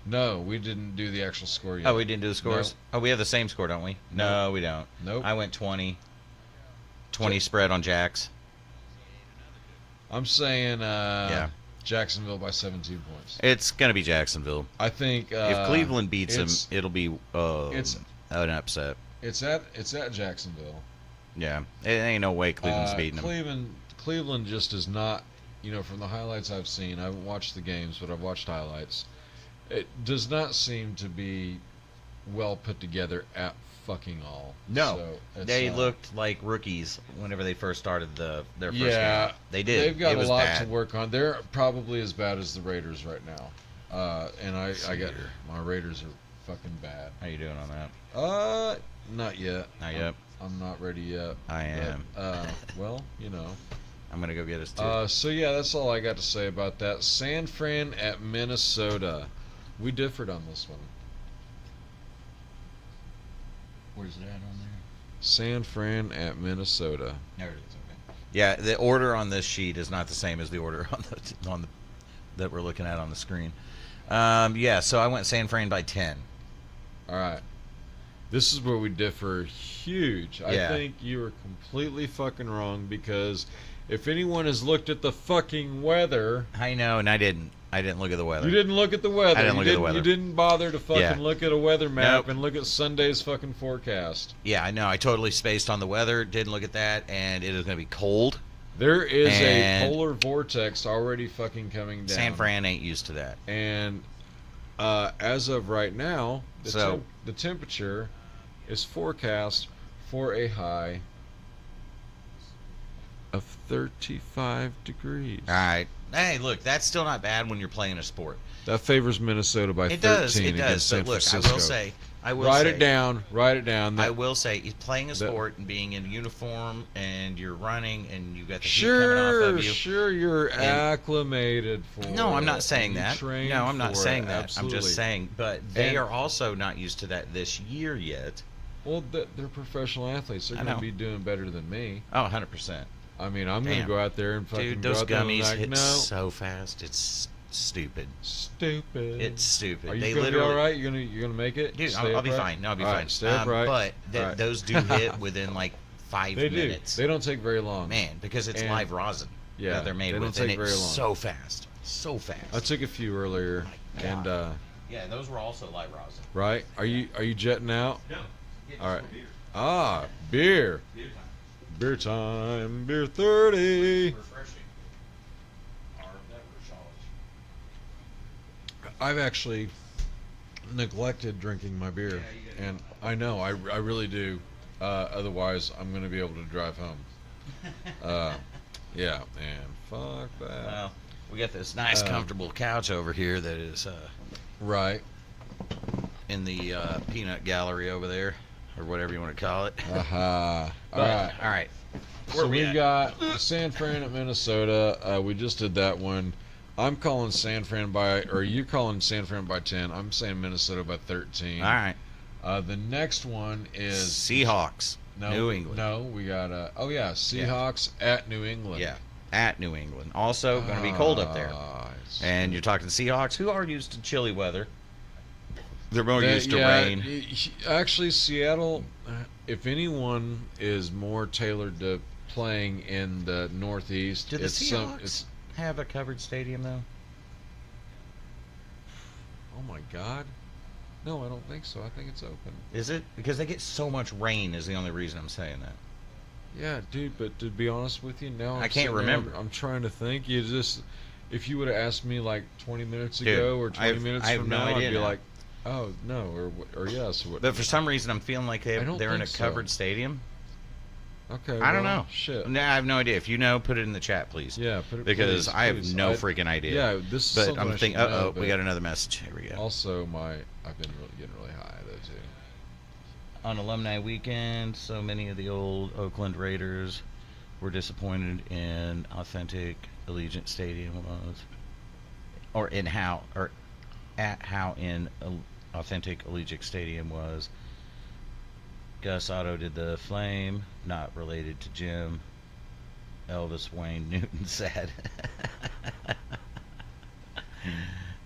Speaker 1: No, we didn't do the actual score yet.
Speaker 2: Oh, we didn't do the scores. Oh, we have the same score, don't we? No, we don't.
Speaker 1: Nope.
Speaker 2: I went 20. 20 spread on Jacks.
Speaker 1: I'm saying
Speaker 2: Yeah.
Speaker 1: Jacksonville by 17 points.
Speaker 2: It's gonna be Jacksonville.
Speaker 1: I think
Speaker 2: If Cleveland beats them,
Speaker 1: it's-
Speaker 2: it'll be
Speaker 1: it's-
Speaker 2: an upset.
Speaker 1: It's at Jacksonville.
Speaker 2: Yeah, it ain't no way Cleveland's beating them.
Speaker 1: Cleveland just is not. From the highlights I've seen, I haven't watched the games, but I've watched highlights. It does not seem to be well put together at fucking all.
Speaker 2: No,
Speaker 1: So it's
Speaker 2: they
Speaker 1: not-
Speaker 2: looked like rookies whenever they first started their first
Speaker 1: Yeah,
Speaker 2: game. They did.
Speaker 1: They've got
Speaker 2: it
Speaker 1: a
Speaker 2: was
Speaker 1: lot
Speaker 2: bad.
Speaker 1: to work on. They're probably as bad as the Raiders right now. And I got
Speaker 2: Here.
Speaker 1: my Raiders are fucking bad.
Speaker 2: How you doing on that?
Speaker 1: Not yet.
Speaker 2: Not yet.
Speaker 1: I'm not ready yet.
Speaker 2: I am.
Speaker 1: Well,
Speaker 2: I'm gonna go get us two.
Speaker 1: So yeah, that's all I got to say about that. San Fran at Minnesota. We differed on this one.
Speaker 2: Where's it at on there?
Speaker 1: San Fran at Minnesota.
Speaker 2: There it is. Okay. Yeah, the order on this sheet is not the same as the order on the that we're looking at on the screen. Yeah, so I went San Fran by 10.
Speaker 1: All right. This is where we differ huge. I
Speaker 2: Yeah.
Speaker 1: think you were completely fucking wrong because if anyone has looked at the fucking weather,
Speaker 2: I know, and I didn't. I didn't look at the weather.
Speaker 1: you didn't look at the weather.
Speaker 2: I didn't
Speaker 1: You
Speaker 2: look at the weather.
Speaker 1: You didn't bother to fucking
Speaker 2: Yeah.
Speaker 1: look at a weather map
Speaker 2: Nope.
Speaker 1: and look at Sunday's fucking forecast.
Speaker 2: Yeah, I know. I totally spaced on the weather. Didn't look at that, and it is going to be cold.
Speaker 1: There is
Speaker 2: And-
Speaker 1: a polar vortex already fucking coming down.
Speaker 2: San Fran ain't used to that.
Speaker 1: And as of right now,
Speaker 2: So-
Speaker 1: the temperature is forecast for a high of 35 degrees.
Speaker 2: All right. Hey, look, that's still not bad when you're playing a sport.
Speaker 1: That favors Minnesota by
Speaker 2: It
Speaker 1: 13
Speaker 2: does. It
Speaker 1: against
Speaker 2: does.
Speaker 1: San
Speaker 2: But look,
Speaker 1: Francisco.
Speaker 2: I will
Speaker 1: Write
Speaker 2: say,
Speaker 1: it down. Write it down.
Speaker 2: I will say, playing a
Speaker 1: that-
Speaker 2: sport and being in uniform and you're running and you got the heat coming off of you.
Speaker 1: Sure, you're acclimated for
Speaker 2: No, I'm
Speaker 1: it.
Speaker 2: not saying
Speaker 1: You
Speaker 2: that.
Speaker 1: trained
Speaker 2: No, I'm not
Speaker 1: for
Speaker 2: saying
Speaker 1: it.
Speaker 2: that.
Speaker 1: Absolutely.
Speaker 2: I'm just saying, but they
Speaker 1: And-
Speaker 2: are also not used to that this year yet.
Speaker 1: Well, they're professional athletes. They're
Speaker 2: I
Speaker 1: going to
Speaker 2: know.
Speaker 1: be doing better than me.
Speaker 2: Oh, 100%.
Speaker 1: I mean, I'm going to
Speaker 2: Damn.
Speaker 1: go out there and fucking
Speaker 2: Dude,
Speaker 1: go
Speaker 2: those
Speaker 1: out there and
Speaker 2: gummies
Speaker 1: like,
Speaker 2: hit
Speaker 1: no,
Speaker 2: so fast. It's stupid.
Speaker 1: stupid.
Speaker 2: It's stupid.
Speaker 1: Are you
Speaker 2: They
Speaker 1: gonna
Speaker 2: literally,
Speaker 1: be all right? You're gonna make it?
Speaker 2: Dude,
Speaker 1: Stay
Speaker 2: I'll be
Speaker 1: upright?
Speaker 2: fine. No, I'll be
Speaker 1: All
Speaker 2: fine.
Speaker 1: right, stay upright.
Speaker 2: But
Speaker 1: All right.
Speaker 2: those do hit within like 5
Speaker 1: They
Speaker 2: minutes.
Speaker 1: do. They don't take very long.
Speaker 2: Man, because it's
Speaker 1: And-
Speaker 2: live rosin.
Speaker 1: Yeah,
Speaker 2: that they're made
Speaker 1: they
Speaker 2: with,
Speaker 1: don't take
Speaker 2: and
Speaker 1: very
Speaker 2: it's
Speaker 1: long.
Speaker 2: so fast. So fast.
Speaker 1: I took a few earlier,
Speaker 2: my
Speaker 1: and
Speaker 2: God. Yeah, those were also live rosin.
Speaker 1: right? Are you jetting out?
Speaker 2: No.
Speaker 1: All right. Ah, beer.
Speaker 2: Beer time.
Speaker 1: Beer time. Beer 30.
Speaker 2: Refreshing. Our beverage knowledge.
Speaker 1: I've actually neglected drinking my beer,
Speaker 2: Yeah, you gotta
Speaker 1: and I know I really do. Otherwise, I'm going to be able to drive home. Yeah, man. Fuck that.
Speaker 2: Well, we got this nice, comfortable couch over here that is
Speaker 1: Right.
Speaker 2: in the peanut gallery over there, or whatever you want to call it.
Speaker 1: Aha. All
Speaker 2: But,
Speaker 1: right.
Speaker 2: all right.
Speaker 1: So we've got San Fran at Minnesota. We just did that one. I'm calling San Fran or you calling San Fran by 10. I'm saying Minnesota by 13.
Speaker 2: All right.
Speaker 1: The next one is
Speaker 2: Seahawks. New England.
Speaker 1: No, we got Seahawks at New England.
Speaker 2: Yeah, at New England. Also going to be cold up there. And you're talking Seahawks, who are used to chilly weather. They're more used to rain.
Speaker 1: Actually, Seattle, if anyone is more tailored to playing in the Northeast,
Speaker 2: Do the Seahawks have a covered stadium, though?
Speaker 1: Oh, my God. No, I don't think so. I think it's open.
Speaker 2: Is it? Because they get so much rain is the only reason I'm saying that.
Speaker 1: Yeah, dude, but to be honest with you, now
Speaker 2: I can't remember.
Speaker 1: I'm trying to think. If you would have asked me like 20 minutes
Speaker 2: Dude,
Speaker 1: ago or 20 minutes
Speaker 2: I have
Speaker 1: from
Speaker 2: no
Speaker 1: now,
Speaker 2: idea
Speaker 1: I'd be
Speaker 2: now.
Speaker 1: like, oh, no, or yes.
Speaker 2: But for some reason, I'm feeling like
Speaker 1: I don't
Speaker 2: they're in a
Speaker 1: think so.
Speaker 2: covered stadium.
Speaker 1: Okay,
Speaker 2: I don't
Speaker 1: well,
Speaker 2: know.
Speaker 1: Shit.
Speaker 2: No, I have no idea. If you know, put it in the chat, please.
Speaker 1: Yeah, put it,
Speaker 2: Because
Speaker 1: please,
Speaker 2: I have
Speaker 1: please.
Speaker 2: no freaking idea.
Speaker 1: Yeah, this is
Speaker 2: But
Speaker 1: something
Speaker 2: I'm
Speaker 1: I
Speaker 2: thinking,
Speaker 1: should know,
Speaker 2: we
Speaker 1: but
Speaker 2: got another message. Here we go.
Speaker 1: Also, I've been getting really high though too.
Speaker 2: On alumni weekend, so many of the old Oakland Raiders were disappointed in authentic Allegiant Stadium was, or at how in authentic Allegiant Stadium was. Gus Otto did the flame, not related to Jim. Elvis Wayne Newton said.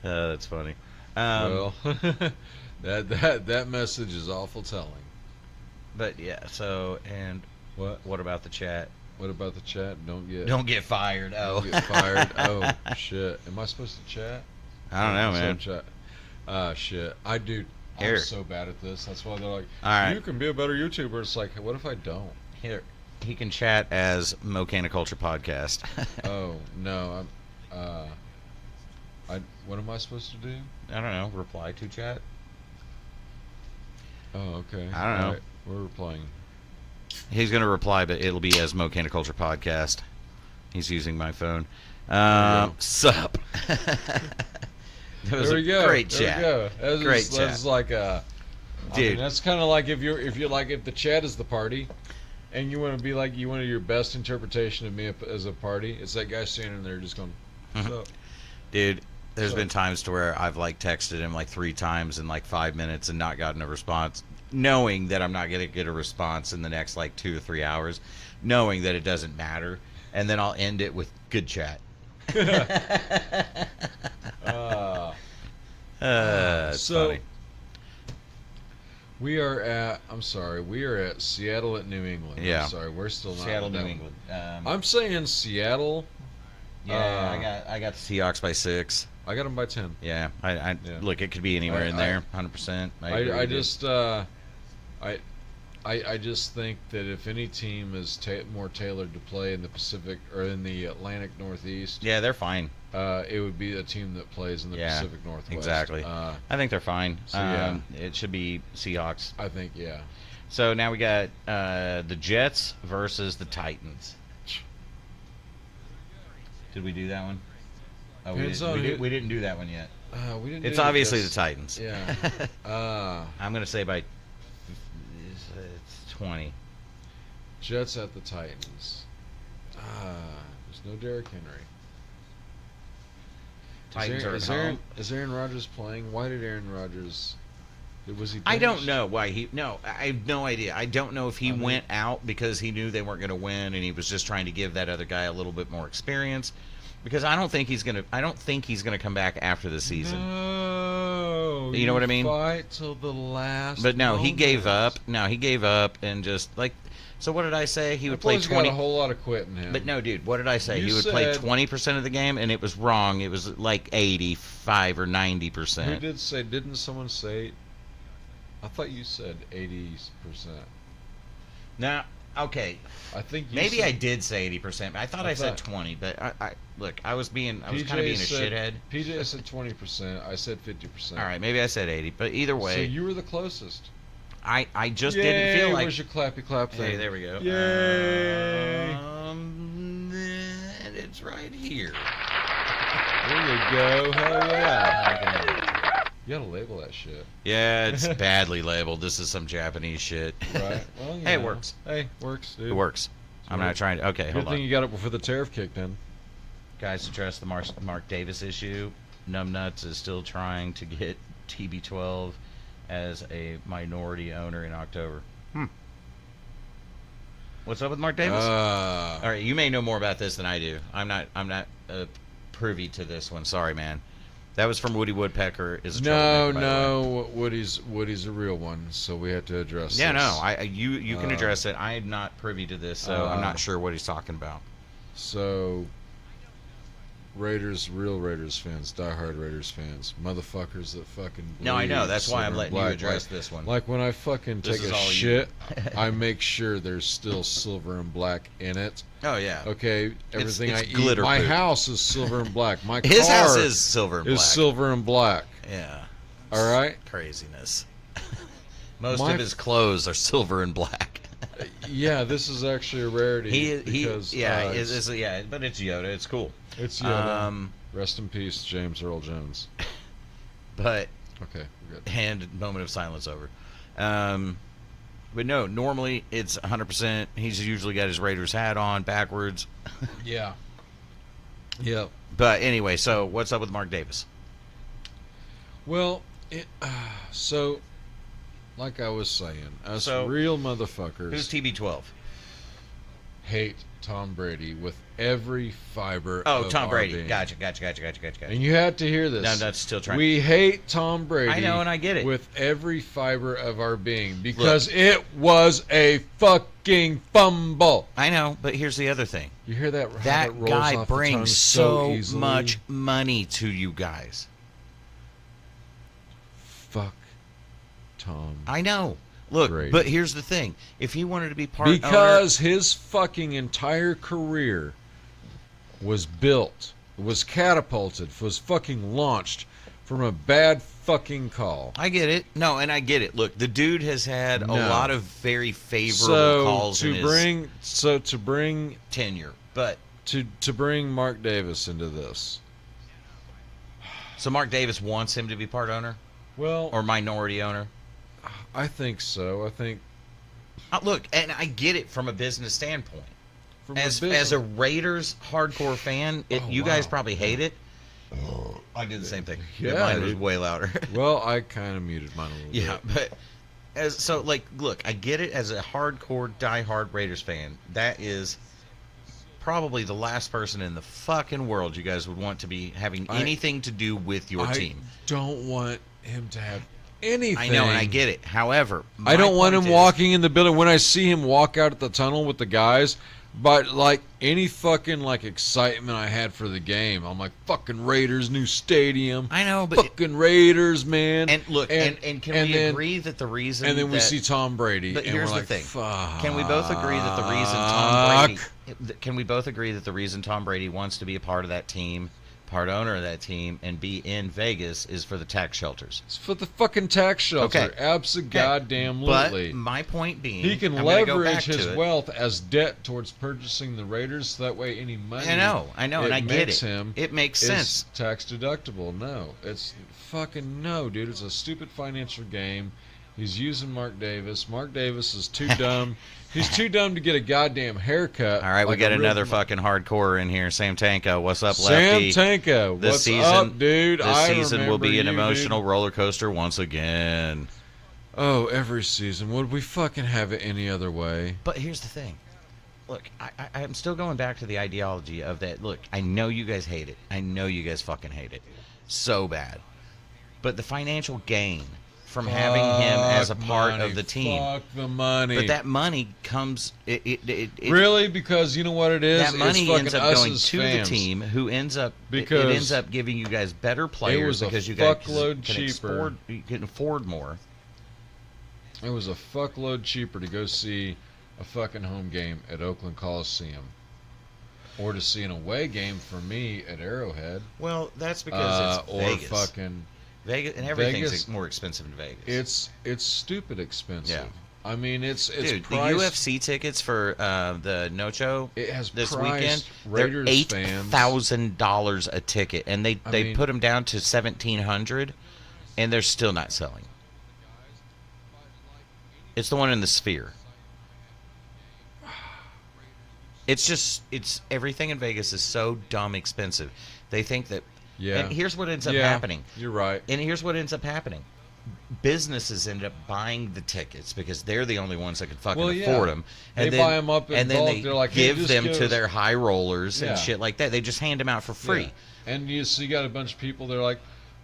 Speaker 2: That's funny.
Speaker 1: Well, that message is awful telling.
Speaker 2: But yeah, so and what about the chat?
Speaker 1: What about the chat? Don't
Speaker 2: get fired. Oh,
Speaker 1: don't get fired. Oh shit! Am I supposed to chat?
Speaker 2: I don't know, man.
Speaker 1: Chat. Shit. I'm so bad at this. That's why they're like,
Speaker 2: all right,
Speaker 1: you can be a better YouTuber. It's like, what if I don't?
Speaker 2: Here, he can chat as Mocana Culture Podcast.
Speaker 1: Oh no, what am I supposed to do?
Speaker 2: I don't know. Reply to chat.
Speaker 1: Oh, okay.
Speaker 2: I don't know.
Speaker 1: All right, we're replying.
Speaker 2: He's gonna reply, but it'll be as Mocana Culture Podcast. He's using my phone. Sup. That was
Speaker 1: There we go.
Speaker 2: Great
Speaker 1: there
Speaker 2: chat.
Speaker 1: We go. That's like a
Speaker 2: dude.
Speaker 1: That's kind of like if the chat is the party, and you want to be like you want your best interpretation of me as a party. It's that guy standing there just going, "Sup?"
Speaker 2: Dude. There's been times to where I've like texted him like 3 times in like 5 minutes and not gotten a response, knowing that I'm not gonna get a response in the next like 2 or 3 hours, knowing that it doesn't matter, and then I'll end it with good chat. It's funny.
Speaker 1: We are at Seattle at New England.
Speaker 2: Yeah.
Speaker 1: I'm sorry, we're still not
Speaker 2: Seattle,
Speaker 1: in
Speaker 2: New
Speaker 1: that
Speaker 2: England.
Speaker 1: I'm saying Seattle.
Speaker 2: Yeah, I got the Seahawks by 6.
Speaker 1: I got them by 10.
Speaker 2: Yeah, I look. It could be anywhere in there. 100%.
Speaker 1: I just think that if any team is more tailored to play in the Pacific or in the Atlantic Northeast,
Speaker 2: yeah, they're fine.
Speaker 1: It would be a team that plays in the Pacific Northwest.
Speaker 2: Exactly. I think they're fine.
Speaker 1: So,
Speaker 2: it should be Seahawks.
Speaker 1: I think, yeah.
Speaker 2: So now we got the Jets versus the Titans. Did we do that one? Oh, we didn't do that one yet.
Speaker 1: We didn't.
Speaker 2: It's obviously the Titans.
Speaker 1: Yeah.
Speaker 2: I'm gonna say by it's 20.
Speaker 1: Jets at the Titans. There's no Derrick Henry.
Speaker 2: Titans are at home.
Speaker 1: Is Aaron Rodgers playing? Why did Aaron Rodgers? Was he?
Speaker 2: I don't
Speaker 1: benched?
Speaker 2: know why he. No, I have no idea. I don't know if he went out because he knew they weren't going to win, and he was just trying to give that other guy a little bit more experience. Because I don't think he's gonna. I don't think he's gonna come back after the season.
Speaker 1: No,
Speaker 2: you know what I mean.
Speaker 1: Fight till the last.
Speaker 2: But no, he
Speaker 1: moment.
Speaker 2: gave up. No, he gave up and just like. So what did I say? He would
Speaker 1: That
Speaker 2: play
Speaker 1: boy's
Speaker 2: 20.
Speaker 1: got a whole lot of quitting him.
Speaker 2: But no, dude, what did I say?
Speaker 1: You
Speaker 2: He would play
Speaker 1: said-
Speaker 2: 20% of the game, and it was wrong. It was like 85 or 90%.
Speaker 1: Who did say? Didn't someone say? I thought you said 80%.
Speaker 2: Now, okay,
Speaker 1: I think you
Speaker 2: maybe
Speaker 1: said,
Speaker 2: I did say 80%. I thought I said 20, but I look, I was kind of being a shithead.
Speaker 1: PJ said 20%. I said 50%.
Speaker 2: All right, maybe I said 80, but either
Speaker 1: So
Speaker 2: way,
Speaker 1: you were the closest.
Speaker 2: I just didn't feel like.
Speaker 1: Where's your clappy clap thing?
Speaker 2: Hey, there we go.
Speaker 1: Yay!
Speaker 2: And it's right here.
Speaker 1: There you go. Hell yeah! You gotta label that shit.
Speaker 2: Yeah, it's badly labeled. This is some Japanese shit.
Speaker 1: Right. Well,
Speaker 2: Hey, it works.
Speaker 1: Hey, works, dude.
Speaker 2: It works. I'm not trying to. Okay,
Speaker 1: Good
Speaker 2: hold
Speaker 1: thing
Speaker 2: on.
Speaker 1: you got it before the tariff kicked in.
Speaker 2: Guys, to address the Mark Davis issue, Numbnuts is still trying to get TB12 as a minority owner in October. What's up with Mark Davis? All right, you may know more about this than I do. I'm not privy to this one. Sorry, man. That was from Woody Woodpecker. Is a troublemaker, by the way.
Speaker 1: Woody's a real one, so we have to address
Speaker 2: Yeah,
Speaker 1: this.
Speaker 2: no, you can address it. I am not privy to this, so I'm not sure what he's talking about.
Speaker 1: So, real Raiders fans, diehard Raiders fans, motherfuckers that fucking
Speaker 2: No, I know.
Speaker 1: bleed
Speaker 2: That's why I'm
Speaker 1: silver
Speaker 2: letting you
Speaker 1: and black.
Speaker 2: address this one.
Speaker 1: Like when I fucking
Speaker 2: This
Speaker 1: take
Speaker 2: is
Speaker 1: a
Speaker 2: all you.
Speaker 1: shit, I make sure there's still silver and black in it.
Speaker 2: Oh yeah.
Speaker 1: Okay, everything
Speaker 2: it's
Speaker 1: I eat.
Speaker 2: glitter
Speaker 1: My
Speaker 2: poop.
Speaker 1: house is silver and black. My
Speaker 2: His
Speaker 1: car
Speaker 2: house is silver and black.
Speaker 1: is silver and black.
Speaker 2: Yeah.
Speaker 1: All right.
Speaker 2: Craziness. Most
Speaker 1: My-
Speaker 2: of his clothes are silver and black.
Speaker 1: Yeah, this is actually a rarity. Because,
Speaker 2: yeah, but it's Yoda. It's cool.
Speaker 1: it's Yoda. Rest in peace, James Earl Jones.
Speaker 2: But
Speaker 1: Okay, we're good.
Speaker 2: hand moment of silence over. But no, normally it's 100%. He's usually got his Raiders hat on backwards.
Speaker 1: Yeah. Yep.
Speaker 2: But anyway, so what's up with Mark Davis?
Speaker 1: Well, so, like I was saying, us
Speaker 2: So,
Speaker 1: real motherfuckers
Speaker 2: Who's TB12?
Speaker 1: hate Tom Brady with every fiber
Speaker 2: Oh,
Speaker 1: of
Speaker 2: Tom
Speaker 1: our
Speaker 2: Brady.
Speaker 1: being.
Speaker 2: Gotcha.
Speaker 1: And you had to hear this.
Speaker 2: No, that's still trying.
Speaker 1: We hate Tom Brady.
Speaker 2: I know, and I get it.
Speaker 1: With every fiber of our being because it was a fucking fumble.
Speaker 2: I know, but here's the other thing.
Speaker 1: You hear that? How
Speaker 2: That
Speaker 1: rolls
Speaker 2: guy
Speaker 1: off the tongue
Speaker 2: brings
Speaker 1: so
Speaker 2: so
Speaker 1: easily?
Speaker 2: much money to you guys.
Speaker 1: Fuck Tom.
Speaker 2: I know. Look,
Speaker 1: Brady.
Speaker 2: but here's the thing. If he wanted to be part
Speaker 1: Because his fucking entire career was built, was catapulted, was fucking launched from a bad fucking call.
Speaker 2: I get it. No, and I get it. Look, the dude has had a
Speaker 1: No.
Speaker 2: lot of very favorable
Speaker 1: So
Speaker 2: calls in
Speaker 1: to bring
Speaker 2: his tenure. But
Speaker 1: to bring Mark Davis into this.
Speaker 2: so Mark Davis wants him to be part owner
Speaker 1: Well,
Speaker 2: or minority owner.
Speaker 1: I think so. I think
Speaker 2: Look, and I get it from a business standpoint.
Speaker 1: from
Speaker 2: As a Raiders hardcore fan, you guys
Speaker 1: wow.
Speaker 2: probably hate it. I did the same thing.
Speaker 1: Yeah,
Speaker 2: Mine was
Speaker 1: dude.
Speaker 2: way louder.
Speaker 1: well, I kind of muted mine a little
Speaker 2: Yeah,
Speaker 1: bit.
Speaker 2: but look, I get it as a hardcore, diehard Raiders fan. That is probably the last person in the fucking world you guys would want to be having anything to do with your
Speaker 1: I
Speaker 2: team.
Speaker 1: don't want him to have anything.
Speaker 2: I know, and I get it. However,
Speaker 1: I don't want him
Speaker 2: my point is-
Speaker 1: walking in the building. When I see him walk out at the tunnel with the guys, but like any fucking like excitement I had for the game, I'm like fucking Raiders, new stadium.
Speaker 2: I know, but
Speaker 1: fucking Raiders, man.
Speaker 2: and look, and can we
Speaker 1: then-
Speaker 2: agree that the reason
Speaker 1: And then we
Speaker 2: that-
Speaker 1: see Tom Brady,
Speaker 2: But
Speaker 1: and
Speaker 2: here's
Speaker 1: we're
Speaker 2: the
Speaker 1: like,
Speaker 2: thing.
Speaker 1: fuck.
Speaker 2: Can we both agree that the reason Tom Brady can we both agree that the reason Tom Brady wants to be a part of that team, part owner of that team, and be in Vegas is for the tax shelters?
Speaker 1: It's for the fucking tax shelter.
Speaker 2: Okay.
Speaker 1: Absolutely.
Speaker 2: But my point being,
Speaker 1: He can
Speaker 2: I'm gonna go
Speaker 1: leverage
Speaker 2: back to
Speaker 1: his
Speaker 2: it.
Speaker 1: wealth as debt towards purchasing the Raiders, so that way any money
Speaker 2: I know, and I get
Speaker 1: makes
Speaker 2: it.
Speaker 1: him
Speaker 2: It makes
Speaker 1: is
Speaker 2: sense.
Speaker 1: tax deductible. No, it's fucking no, dude. It's a stupid financial game. He's using Mark Davis. Mark Davis is too dumb. He's too dumb to get a goddamn haircut.
Speaker 2: All right, we
Speaker 1: like
Speaker 2: got
Speaker 1: a real-
Speaker 2: another fucking hardcore in here. Sam Tanka, what's up,
Speaker 1: Sam
Speaker 2: Lefty?
Speaker 1: Tanka.
Speaker 2: This
Speaker 1: What's
Speaker 2: season,
Speaker 1: up, dude?
Speaker 2: This
Speaker 1: I
Speaker 2: season will
Speaker 1: remember
Speaker 2: be an
Speaker 1: you,
Speaker 2: emotional
Speaker 1: dude.
Speaker 2: roller coaster once again.
Speaker 1: Oh, every season. Would we fucking have it any other way?
Speaker 2: But here's the thing. Look, I'm still going back to the ideology of that. Look, I know you guys hate it. I know you guys fucking hate it so bad. But the financial gain from having him as a part
Speaker 1: money.
Speaker 2: of the team.
Speaker 1: Fuck the money.
Speaker 2: But that money comes.
Speaker 1: Really? Because you know what it is?
Speaker 2: That money
Speaker 1: it's
Speaker 2: ends up going to
Speaker 1: fans.
Speaker 2: the team, who ends up
Speaker 1: because
Speaker 2: it ends up giving you guys better players because you guys can afford more.
Speaker 1: It was a fuckload cheaper to go see a fucking home game at Oakland Coliseum, or to see an away game for me at Arrowhead.
Speaker 2: Well, that's because it's Vegas.
Speaker 1: Or fucking
Speaker 2: Vegas, and everything's
Speaker 1: Vegas,
Speaker 2: more expensive in Vegas.
Speaker 1: It's stupid expensive.
Speaker 2: Yeah.
Speaker 1: I mean, it's
Speaker 2: Dude,
Speaker 1: priced,
Speaker 2: the UFC tickets for the Nocho this weekend,
Speaker 1: Raiders
Speaker 2: they're $8,000 a ticket, and they put them down to $1,700, and they're still not selling. It's the one in the Sphere. It's everything in Vegas is so dumb expensive. They think that.
Speaker 1: Yeah.
Speaker 2: And here's what ends up happening.
Speaker 1: You're right.
Speaker 2: And here's what ends up happening. Businesses end up buying the tickets because they're the only ones that can fucking afford them. And
Speaker 1: they buy them up in
Speaker 2: and
Speaker 1: bulk.
Speaker 2: then they
Speaker 1: They're like, hey,
Speaker 2: give them to their high rollers
Speaker 1: Yeah.
Speaker 2: and shit like that. They just hand them out for free.
Speaker 1: Yeah. And you got a bunch of people. They're like,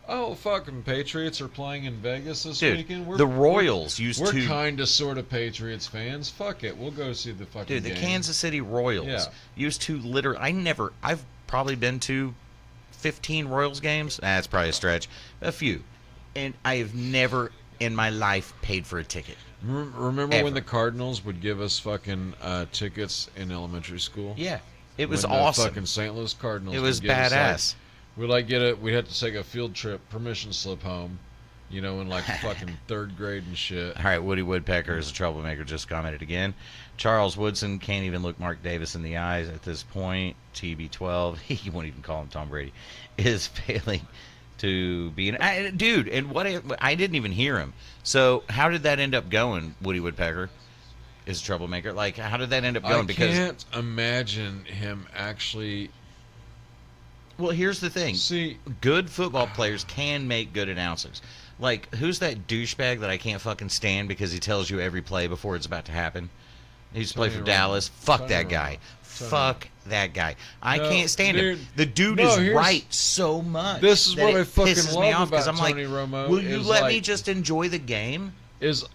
Speaker 1: oh, fucking Patriots are playing in Vegas this weekend.
Speaker 2: The Royals used to.
Speaker 1: We're kind of sort of Patriots fans. Fuck it, we'll go see the fucking
Speaker 2: Dude, the
Speaker 1: game.
Speaker 2: Kansas City Royals used to literally. I've probably been to 15 Royals games. That's probably a stretch. A few, and I have never in my life paid for a ticket.
Speaker 1: Remember
Speaker 2: Ever.
Speaker 1: when the Cardinals would give us fucking tickets in elementary school?
Speaker 2: Yeah, it was
Speaker 1: when
Speaker 2: awesome.
Speaker 1: The fucking St. Louis Cardinals.
Speaker 2: It was
Speaker 1: would give us,
Speaker 2: badass.
Speaker 1: we'd have to take a field trip, permission slip home, in like fucking third grade and shit.
Speaker 2: All right, Woody Woodpecker is a troublemaker. Just commented again. Charles Woodson can't even look Mark Davis in the eyes at this point. TB12, he won't even call him Tom Brady, is failing to be an dude. And I didn't even hear him. So how did that end up going? Woody Woodpecker is a troublemaker. Like, how did that end up going?
Speaker 1: I can't imagine him actually.
Speaker 2: Well, here's the thing.
Speaker 1: See,
Speaker 2: good football players can make good announcers. Like, who's that douchebag that I can't fucking stand because he tells you every play before it's about to happen? He used to play for Dallas. Fuck that guy. Fuck that guy. I can't stand him. The dude is right so much.
Speaker 1: This is what I fucking
Speaker 2: pisses
Speaker 1: love
Speaker 2: me off
Speaker 1: about
Speaker 2: I'm
Speaker 1: Tony
Speaker 2: like,
Speaker 1: Romo.
Speaker 2: will you let me just enjoy the game?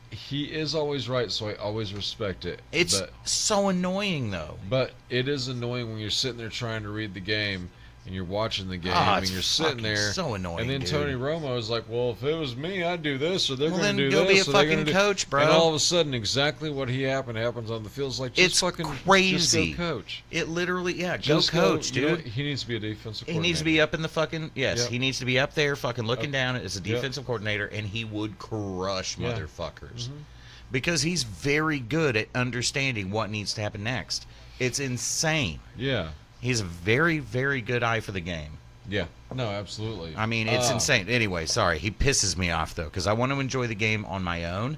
Speaker 1: He is always right, so I always respect it.
Speaker 2: It's so annoying, though.
Speaker 1: But it is annoying when you're sitting there trying to read the game and you're watching the game and you're sitting there.
Speaker 2: So annoying.
Speaker 1: And then
Speaker 2: dude.
Speaker 1: Tony Romo is like, "Well, if it was me, I'd do this, or they're going to do this."
Speaker 2: Well, then go be a
Speaker 1: or they're
Speaker 2: fucking
Speaker 1: gonna
Speaker 2: coach, bro.
Speaker 1: And all of a sudden, exactly what happens on the field is like, just
Speaker 2: it's
Speaker 1: fucking
Speaker 2: crazy.
Speaker 1: Just go coach.
Speaker 2: It literally, go
Speaker 1: Just
Speaker 2: coach, dude.
Speaker 1: He needs to be a defensive coordinator.
Speaker 2: He needs to be up in the fucking
Speaker 1: Yep.
Speaker 2: He needs to be up there, fucking looking down as a defensive coordinator, and he would crush motherfuckers because he's very good at understanding what needs to happen next. It's insane.
Speaker 1: Yeah.
Speaker 2: He's a very, very good eye for the game.
Speaker 1: Yeah. No, absolutely.
Speaker 2: I mean, it's insane. Anyway, sorry. He pisses me off, though, because I want to enjoy the game on my own.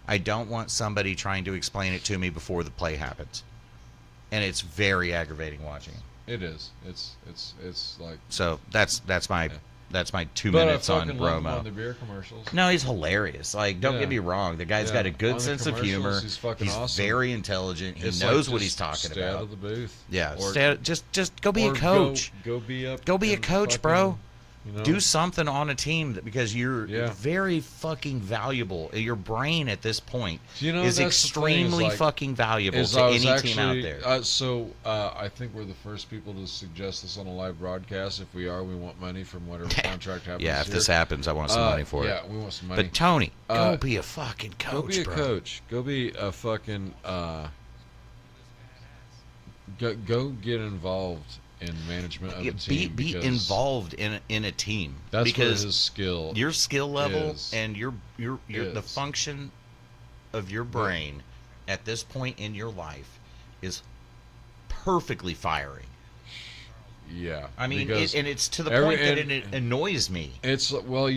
Speaker 2: I don't want somebody trying to explain it to me before the play happens. And it's very aggravating watching.
Speaker 1: It is. It's like.
Speaker 2: So that's my 2
Speaker 1: But
Speaker 2: minutes
Speaker 1: I
Speaker 2: on
Speaker 1: fucking love him
Speaker 2: Romo.
Speaker 1: on the beer commercials.
Speaker 2: No, he's hilarious. Like, don't get me wrong. The guy's got a good
Speaker 1: On the
Speaker 2: sense of humor.
Speaker 1: commercials, he's fucking awesome.
Speaker 2: Very intelligent. He
Speaker 1: It's
Speaker 2: knows
Speaker 1: like
Speaker 2: what
Speaker 1: just
Speaker 2: he's talking
Speaker 1: stay
Speaker 2: about.
Speaker 1: out of the booth.
Speaker 2: Yeah,
Speaker 1: Or-
Speaker 2: just go be a
Speaker 1: or
Speaker 2: coach.
Speaker 1: Go be up.
Speaker 2: Go be a
Speaker 1: in
Speaker 2: coach,
Speaker 1: fucking,
Speaker 2: bro.
Speaker 1: You know?
Speaker 2: Do something on a team because you're
Speaker 1: Yeah.
Speaker 2: very fucking valuable. Your brain at this point
Speaker 1: You know,
Speaker 2: is
Speaker 1: that's the thing, is
Speaker 2: extremely
Speaker 1: like-
Speaker 2: fucking valuable
Speaker 1: is
Speaker 2: to
Speaker 1: I was
Speaker 2: any team out
Speaker 1: actually-
Speaker 2: there.
Speaker 1: I think we're the first people to suggest this on a live broadcast. If we are, we want money from whatever contract happens.
Speaker 2: Yeah, if
Speaker 1: here.
Speaker 2: this happens, I want some money for it.
Speaker 1: Yeah, we want some money.
Speaker 2: But Tony, go
Speaker 1: Uh,
Speaker 2: be a fucking coach,
Speaker 1: Go be a
Speaker 2: bro.
Speaker 1: coach. Go be a fucking. Go get involved in management of the team.
Speaker 2: Be
Speaker 1: because
Speaker 2: involved in a team.
Speaker 1: That's
Speaker 2: because
Speaker 1: where his skill.
Speaker 2: your skill level
Speaker 1: is.
Speaker 2: and your the
Speaker 1: Is.
Speaker 2: function of your brain at this point in your life is perfectly firing.
Speaker 1: Yeah,
Speaker 2: I mean,
Speaker 1: because
Speaker 2: it's to the
Speaker 1: every-
Speaker 2: point that
Speaker 1: and-
Speaker 2: it annoys me.
Speaker 1: It's no.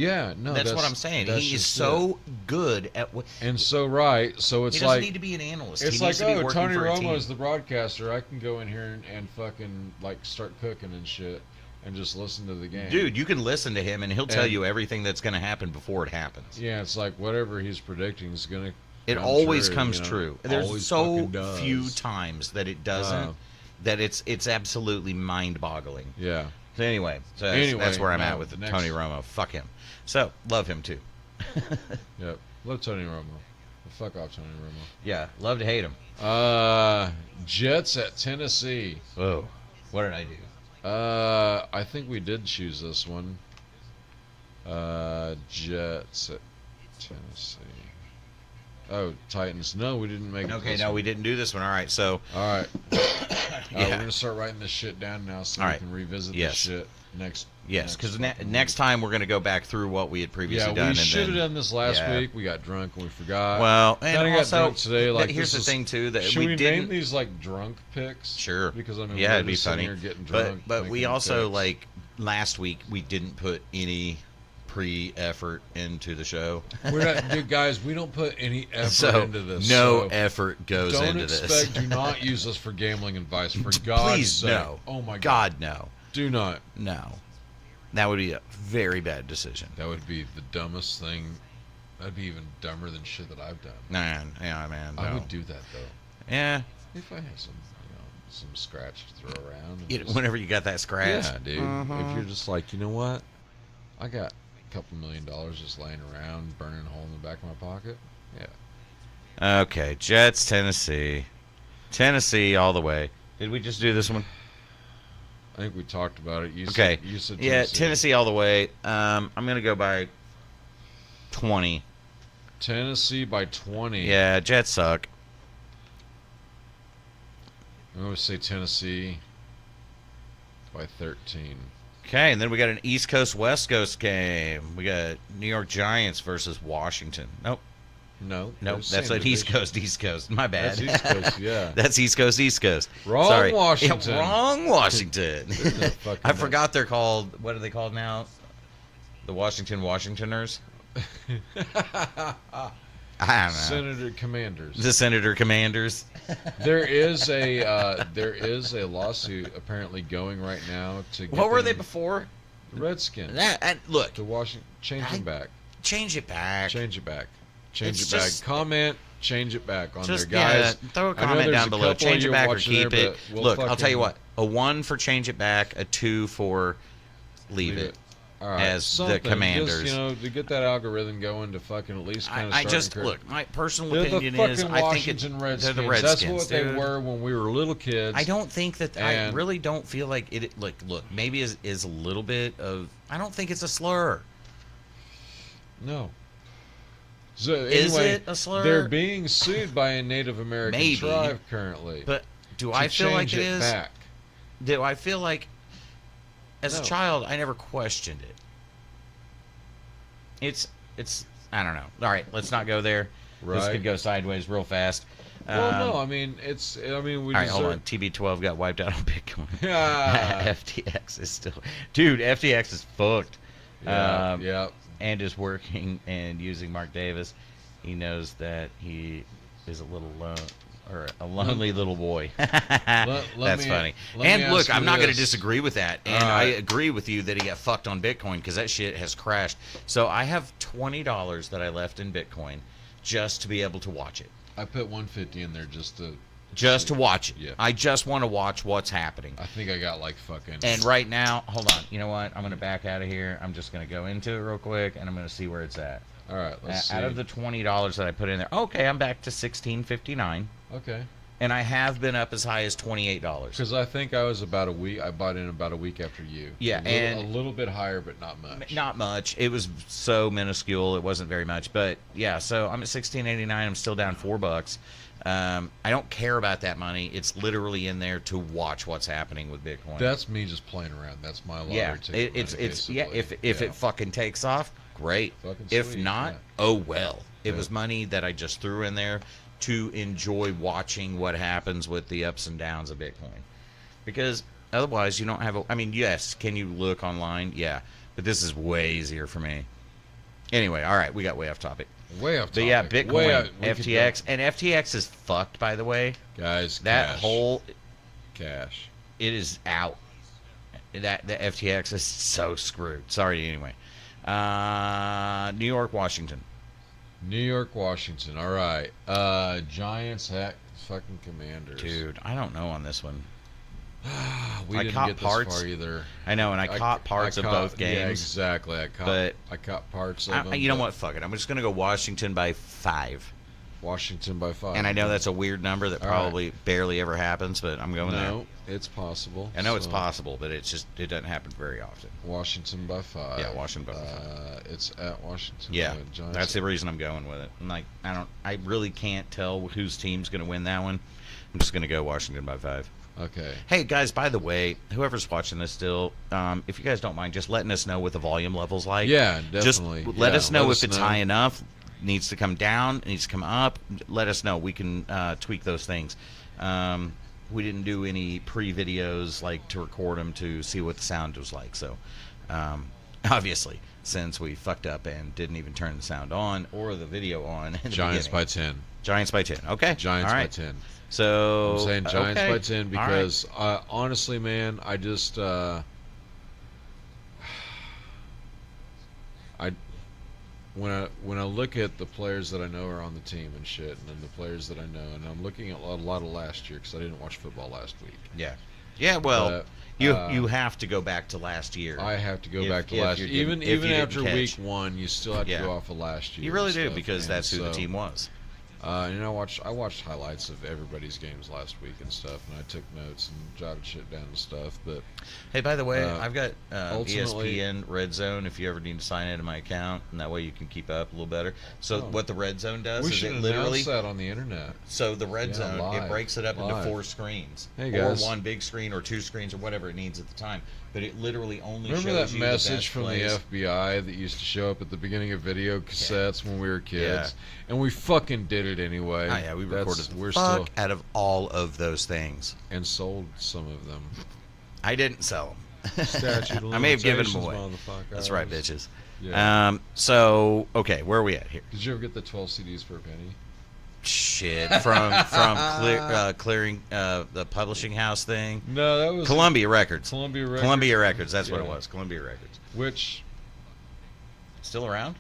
Speaker 2: That's what I'm saying.
Speaker 1: that's
Speaker 2: He is
Speaker 1: just
Speaker 2: so good at what.
Speaker 1: it. And so right. So it's
Speaker 2: He doesn't
Speaker 1: like
Speaker 2: need to be an analyst.
Speaker 1: it's
Speaker 2: he
Speaker 1: like
Speaker 2: needs to be working
Speaker 1: Tony
Speaker 2: for a
Speaker 1: Romo
Speaker 2: team.
Speaker 1: is the broadcaster. I can go in here and fucking like start cooking and shit and just listen to the game.
Speaker 2: Dude, you can listen to him and he'll tell
Speaker 1: And-
Speaker 2: you everything that's going to happen before it happens.
Speaker 1: Yeah, it's like whatever he's predicting is gonna.
Speaker 2: It
Speaker 1: come
Speaker 2: always
Speaker 1: true,
Speaker 2: comes
Speaker 1: you know?
Speaker 2: true. There's
Speaker 1: Always
Speaker 2: so
Speaker 1: fucking does.
Speaker 2: few times that it doesn't. That it's absolutely mind-boggling.
Speaker 1: Yeah.
Speaker 2: So anyway, that's where I'm at with
Speaker 1: next-
Speaker 2: Tony Romo. Fuck him. So love him too.
Speaker 1: Yep. Love Tony Romo. Fuck off, Tony Romo.
Speaker 2: Yeah, love to hate him.
Speaker 1: Jets at Tennessee.
Speaker 2: Whoa. What did I do?
Speaker 1: I think we did choose this one. Jets at Tennessee. Oh, Titans. No, we didn't make it.
Speaker 2: Okay, no, we didn't do this one. All right, so.
Speaker 1: All right.
Speaker 2: Yeah.
Speaker 1: We're going to start writing this shit down now so
Speaker 2: All
Speaker 1: we
Speaker 2: right.
Speaker 1: can revisit
Speaker 2: Yes.
Speaker 1: this shit next.
Speaker 2: Yes, because
Speaker 1: fucking
Speaker 2: next
Speaker 1: week.
Speaker 2: time we're going to go back through what we had previously done.
Speaker 1: We
Speaker 2: and
Speaker 1: should have
Speaker 2: then,
Speaker 1: done this last
Speaker 2: yeah.
Speaker 1: week. We got drunk and we forgot.
Speaker 2: Well, and
Speaker 1: Kinda got
Speaker 2: also,
Speaker 1: drunk today. Like,
Speaker 2: here's the
Speaker 1: this is-
Speaker 2: thing, too, that
Speaker 1: should
Speaker 2: we
Speaker 1: we
Speaker 2: didn't.
Speaker 1: name these like drunk picks?
Speaker 2: Sure.
Speaker 1: Because I mean,
Speaker 2: Yeah,
Speaker 1: we're
Speaker 2: it'd be
Speaker 1: just sitting
Speaker 2: funny.
Speaker 1: here getting drunk.
Speaker 2: But we
Speaker 1: making
Speaker 2: also,
Speaker 1: picks.
Speaker 2: like, last week, we didn't put any pre-effort into the show.
Speaker 1: We're not, dude, guys. We don't put any effort
Speaker 2: So,
Speaker 1: into this.
Speaker 2: no
Speaker 1: so
Speaker 2: effort goes
Speaker 1: don't
Speaker 2: into
Speaker 1: expect.
Speaker 2: this.
Speaker 1: Do not use us for gambling advice. For God's
Speaker 2: Please,
Speaker 1: sake.
Speaker 2: no.
Speaker 1: Oh my
Speaker 2: God, no.
Speaker 1: Do not.
Speaker 2: No. That would be a very bad decision.
Speaker 1: That would be the dumbest thing. That'd be even dumber than shit that I've done.
Speaker 2: Man, yeah, man. No.
Speaker 1: I would do that though.
Speaker 2: Yeah.
Speaker 1: If I had some scratch to throw around. and
Speaker 2: You,
Speaker 1: just-
Speaker 2: whenever you got that scratch.
Speaker 1: yeah, dude. If you're just like, you know what, I got a couple $1 million just laying around, burning a hole in the back of my pocket. Yeah.
Speaker 2: Okay, Jets, Tennessee. Tennessee all the way. Did we just do this one?
Speaker 1: I think we talked about it. You
Speaker 2: Okay.
Speaker 1: Said, you said
Speaker 2: Yeah,
Speaker 1: Tennessee.
Speaker 2: Tennessee all the way. I'm going to go by 20.
Speaker 1: Tennessee by 20.
Speaker 2: Yeah, Jets suck.
Speaker 1: I'm going to say Tennessee by 13.
Speaker 2: Okay, and then we got an East Coast West Coast game. We got New York Giants versus Washington. Nope.
Speaker 1: No.
Speaker 2: Nope.
Speaker 1: they're
Speaker 2: That's
Speaker 1: same
Speaker 2: like East
Speaker 1: division.
Speaker 2: Coast, East Coast. My bad.
Speaker 1: That's East Coast, yeah.
Speaker 2: That's East Coast, East Coast.
Speaker 1: Wrong
Speaker 2: Sorry.
Speaker 1: Washington.
Speaker 2: Yeah, wrong Washington.
Speaker 1: Isn't that fucking
Speaker 2: I forgot they're called. What are they called now? The Washington Washingtoners. I don't know.
Speaker 1: Senator Commanders.
Speaker 2: The Senator Commanders.
Speaker 1: There is a lawsuit apparently going right now to get
Speaker 2: What were they
Speaker 1: them-
Speaker 2: before?
Speaker 1: Redskins.
Speaker 2: And look,
Speaker 1: To Washington, change them back.
Speaker 2: change it back.
Speaker 1: Change it back. Change
Speaker 2: It's
Speaker 1: it back.
Speaker 2: just-
Speaker 1: Comment. Change it back on
Speaker 2: Just
Speaker 1: there, guys.
Speaker 2: throw a
Speaker 1: I know
Speaker 2: comment
Speaker 1: there's
Speaker 2: down
Speaker 1: a
Speaker 2: below.
Speaker 1: couple of
Speaker 2: Change it
Speaker 1: you
Speaker 2: back or
Speaker 1: watching
Speaker 2: keep
Speaker 1: there,
Speaker 2: it.
Speaker 1: but we'll
Speaker 2: Look, I'll tell you
Speaker 1: fucking
Speaker 2: what. A 1 for change it back. A 2 for leave it.
Speaker 1: All right.
Speaker 2: as the
Speaker 1: Something,
Speaker 2: Commanders.
Speaker 1: Just, to get that algorithm going to fucking at least kind of
Speaker 2: I
Speaker 1: start
Speaker 2: just
Speaker 1: encourage-
Speaker 2: look. My personal
Speaker 1: They're the
Speaker 2: opinion
Speaker 1: fucking
Speaker 2: is, I think
Speaker 1: Washington Redskins.
Speaker 2: they're the Redskins.
Speaker 1: That's what they
Speaker 2: dude.
Speaker 1: were when we were little kids.
Speaker 2: I don't think that. I
Speaker 1: And-
Speaker 2: really don't feel like it. Look, maybe is a little bit of. I don't think it's a slur.
Speaker 1: No. So
Speaker 2: Is
Speaker 1: anyway,
Speaker 2: it a slur?
Speaker 1: They're being sued by a Native American
Speaker 2: Maybe.
Speaker 1: tribe currently.
Speaker 2: But do
Speaker 1: to
Speaker 2: I feel like
Speaker 1: change
Speaker 2: it is?
Speaker 1: back.
Speaker 2: Do I feel like, as a
Speaker 1: No.
Speaker 2: child, I never questioned it. It's. I don't know. All right, let's not go there. This
Speaker 1: Right.
Speaker 2: could go sideways real fast.
Speaker 1: Well, no, I mean we.
Speaker 2: All right, hold on. TB12 got wiped out on Bitcoin.
Speaker 1: Yeah.
Speaker 2: FTX is still, dude. FTX is fucked.
Speaker 1: Yeah, yeah.
Speaker 2: And is working and using Mark Davis. He knows that he is a little a lonely little boy. That's funny.
Speaker 1: let
Speaker 2: And
Speaker 1: me
Speaker 2: look,
Speaker 1: ask you
Speaker 2: I'm not going to
Speaker 1: this.
Speaker 2: disagree with that. And
Speaker 1: All
Speaker 2: I
Speaker 1: right.
Speaker 2: agree with you that he got fucked on Bitcoin because that shit has crashed. So I have $20 that I left in Bitcoin just to be able to watch it.
Speaker 1: I put 150 in there just to
Speaker 2: Watch it.
Speaker 1: Yeah.
Speaker 2: I just want to watch what's happening.
Speaker 1: I think I got like fucking.
Speaker 2: And right now, hold on. You know what? I'm going to back out of here. I'm just going to go into it real quick, and I'm going to see where it's at.
Speaker 1: All right, let's see.
Speaker 2: Out of the $20 that I put in there, okay, I'm back to $16.59,
Speaker 1: Okay.
Speaker 2: and I have been up as high as $28.
Speaker 1: Because I think I was about a week. I bought in about a week after you.
Speaker 2: Yeah,
Speaker 1: a little bit higher, but not much.
Speaker 2: Not much. It was so minuscule. It wasn't very much. But yeah, so I'm at $16.89. I'm still down $4. I don't care about that money. It's literally in there to watch what's happening with Bitcoin.
Speaker 1: That's me just playing around. That's my lottery
Speaker 2: Yeah,
Speaker 1: ticket.
Speaker 2: it's
Speaker 1: money,
Speaker 2: yeah.
Speaker 1: basically.
Speaker 2: If it fucking takes off, great.
Speaker 1: Fucking
Speaker 2: If
Speaker 1: sweet,
Speaker 2: not,
Speaker 1: yeah.
Speaker 2: oh well. It
Speaker 1: Yeah.
Speaker 2: was money that I just threw in there to enjoy watching what happens with the ups and downs of Bitcoin, because otherwise you don't have. I mean, yes, can you look online? Yeah, but this is way easier for me. Anyway, all right, we got way off topic.
Speaker 1: Way off.
Speaker 2: But yeah,
Speaker 1: topic. Way
Speaker 2: Bitcoin,
Speaker 1: out- we could
Speaker 2: FTX, and FTX is fucked. By the way,
Speaker 1: go- guys.
Speaker 2: that
Speaker 1: cash.
Speaker 2: whole
Speaker 1: cash.
Speaker 2: it is out. That the FTX is so screwed. Sorry, anyway. New York, Washington.
Speaker 1: New York, Washington. All right. Giants at fucking Commanders.
Speaker 2: Dude, I don't know on this one.
Speaker 1: We
Speaker 2: I
Speaker 1: didn't
Speaker 2: caught
Speaker 1: get this
Speaker 2: parts.
Speaker 1: far either.
Speaker 2: I know, and I caught parts of both games.
Speaker 1: Yeah, exactly. I caught parts of them.
Speaker 2: You know what? Fuck it. I'm just gonna go Washington by 5.
Speaker 1: Washington by 5.
Speaker 2: And I know that's a weird number that probably barely ever happens, but I'm going there.
Speaker 1: No, it's possible.
Speaker 2: I know it's possible, but it doesn't happen very often.
Speaker 1: Washington by 5.
Speaker 2: Yeah, Washington by 5.
Speaker 1: It's at Washington.
Speaker 2: Yeah, that's the reason I'm going with it. I'm like, I really can't tell whose team's going to win that one. I'm just going to go Washington by 5.
Speaker 1: Okay.
Speaker 2: Hey guys, by the way, whoever's watching this still, if you guys don't mind, just letting us know what the volume level's like.
Speaker 1: Yeah, definitely.
Speaker 2: Just let us know if it's high enough. Needs to come down, needs to come up. Let us know. We can tweak those things. We didn't do any pre-videos like to record them to see what the sound was like. So, obviously, since we fucked up and didn't even turn the sound on or the video on. In the
Speaker 1: Giants
Speaker 2: beginning.
Speaker 1: by 10.
Speaker 2: Giants by 10. Okay.
Speaker 1: Giants
Speaker 2: All right.
Speaker 1: by 10.
Speaker 2: So
Speaker 1: I'm saying Giants
Speaker 2: okay.
Speaker 1: by 10 because honestly, man, I just when I look at the players that I know are on the team and shit, and then the players that I know, and I'm looking at a lot of last year because I didn't watch football last week.
Speaker 2: Yeah. Yeah. Well, you have to go back to last year.
Speaker 1: I have to go back to last year. Even after week 1, you still have to go off of last year.
Speaker 2: You really do because that's who the team was.
Speaker 1: And I watched highlights of everybody's games last week and stuff, and I took notes and jotted shit down and stuff. But
Speaker 2: hey, by the way, I've got ESPN Red Zone. If you ever need to sign into my account, and that way you can keep up a little better. So what the Red Zone does
Speaker 1: we
Speaker 2: is
Speaker 1: should
Speaker 2: it literally
Speaker 1: announce that on the internet.
Speaker 2: So the Red Zone
Speaker 1: live,
Speaker 2: it breaks it up into 4 screens,
Speaker 1: hey guys,
Speaker 2: or 1 big screen, or 2 screens, or whatever it needs at the time. But it literally only
Speaker 1: remember
Speaker 2: shows
Speaker 1: that
Speaker 2: you
Speaker 1: message
Speaker 2: the
Speaker 1: from
Speaker 2: plays.
Speaker 1: the FBI that used to show up at the beginning of video cassettes when we were kids, and we fucking did it anyway.
Speaker 2: Oh, yeah, we recorded the
Speaker 1: still
Speaker 2: out of all of those things
Speaker 1: and sold some of them.
Speaker 2: I didn't sell them.
Speaker 1: Statute of
Speaker 2: I may have given them
Speaker 1: limitations,
Speaker 2: away.
Speaker 1: motherfucker.
Speaker 2: That's right, bitches.
Speaker 1: Yeah.
Speaker 2: So okay, where are we at here?
Speaker 1: Did you ever get the 12 CDs for a penny?
Speaker 2: Shit, from clearing the publishing house thing.
Speaker 1: No, that was
Speaker 2: Columbia Records.
Speaker 1: Columbia Records.
Speaker 2: That's what it was. Columbia Records.
Speaker 1: Which
Speaker 2: still around?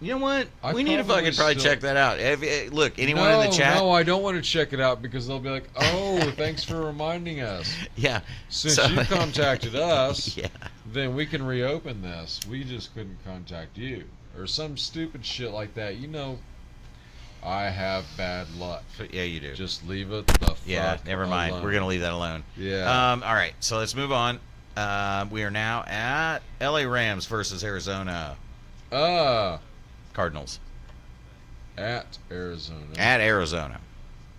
Speaker 2: You know what?
Speaker 1: I
Speaker 2: We need to
Speaker 1: probably
Speaker 2: fucking check that out. Look, anyone in the chat?
Speaker 1: No, I don't want to check it out because they'll be like, "Oh, thanks for reminding us."
Speaker 2: Yeah.
Speaker 1: Since you contacted us,
Speaker 2: yeah,
Speaker 1: then we can reopen this. We just couldn't contact you or some stupid shit like that. You know, I have bad luck.
Speaker 2: Yeah, you do.
Speaker 1: Just leave it the fuck
Speaker 2: never mind.
Speaker 1: alone.
Speaker 2: We're gonna leave that alone.
Speaker 1: Yeah.
Speaker 2: All right. So let's move on. We are now at LA Rams versus Arizona Cardinals.
Speaker 1: At Arizona.
Speaker 2: At Arizona.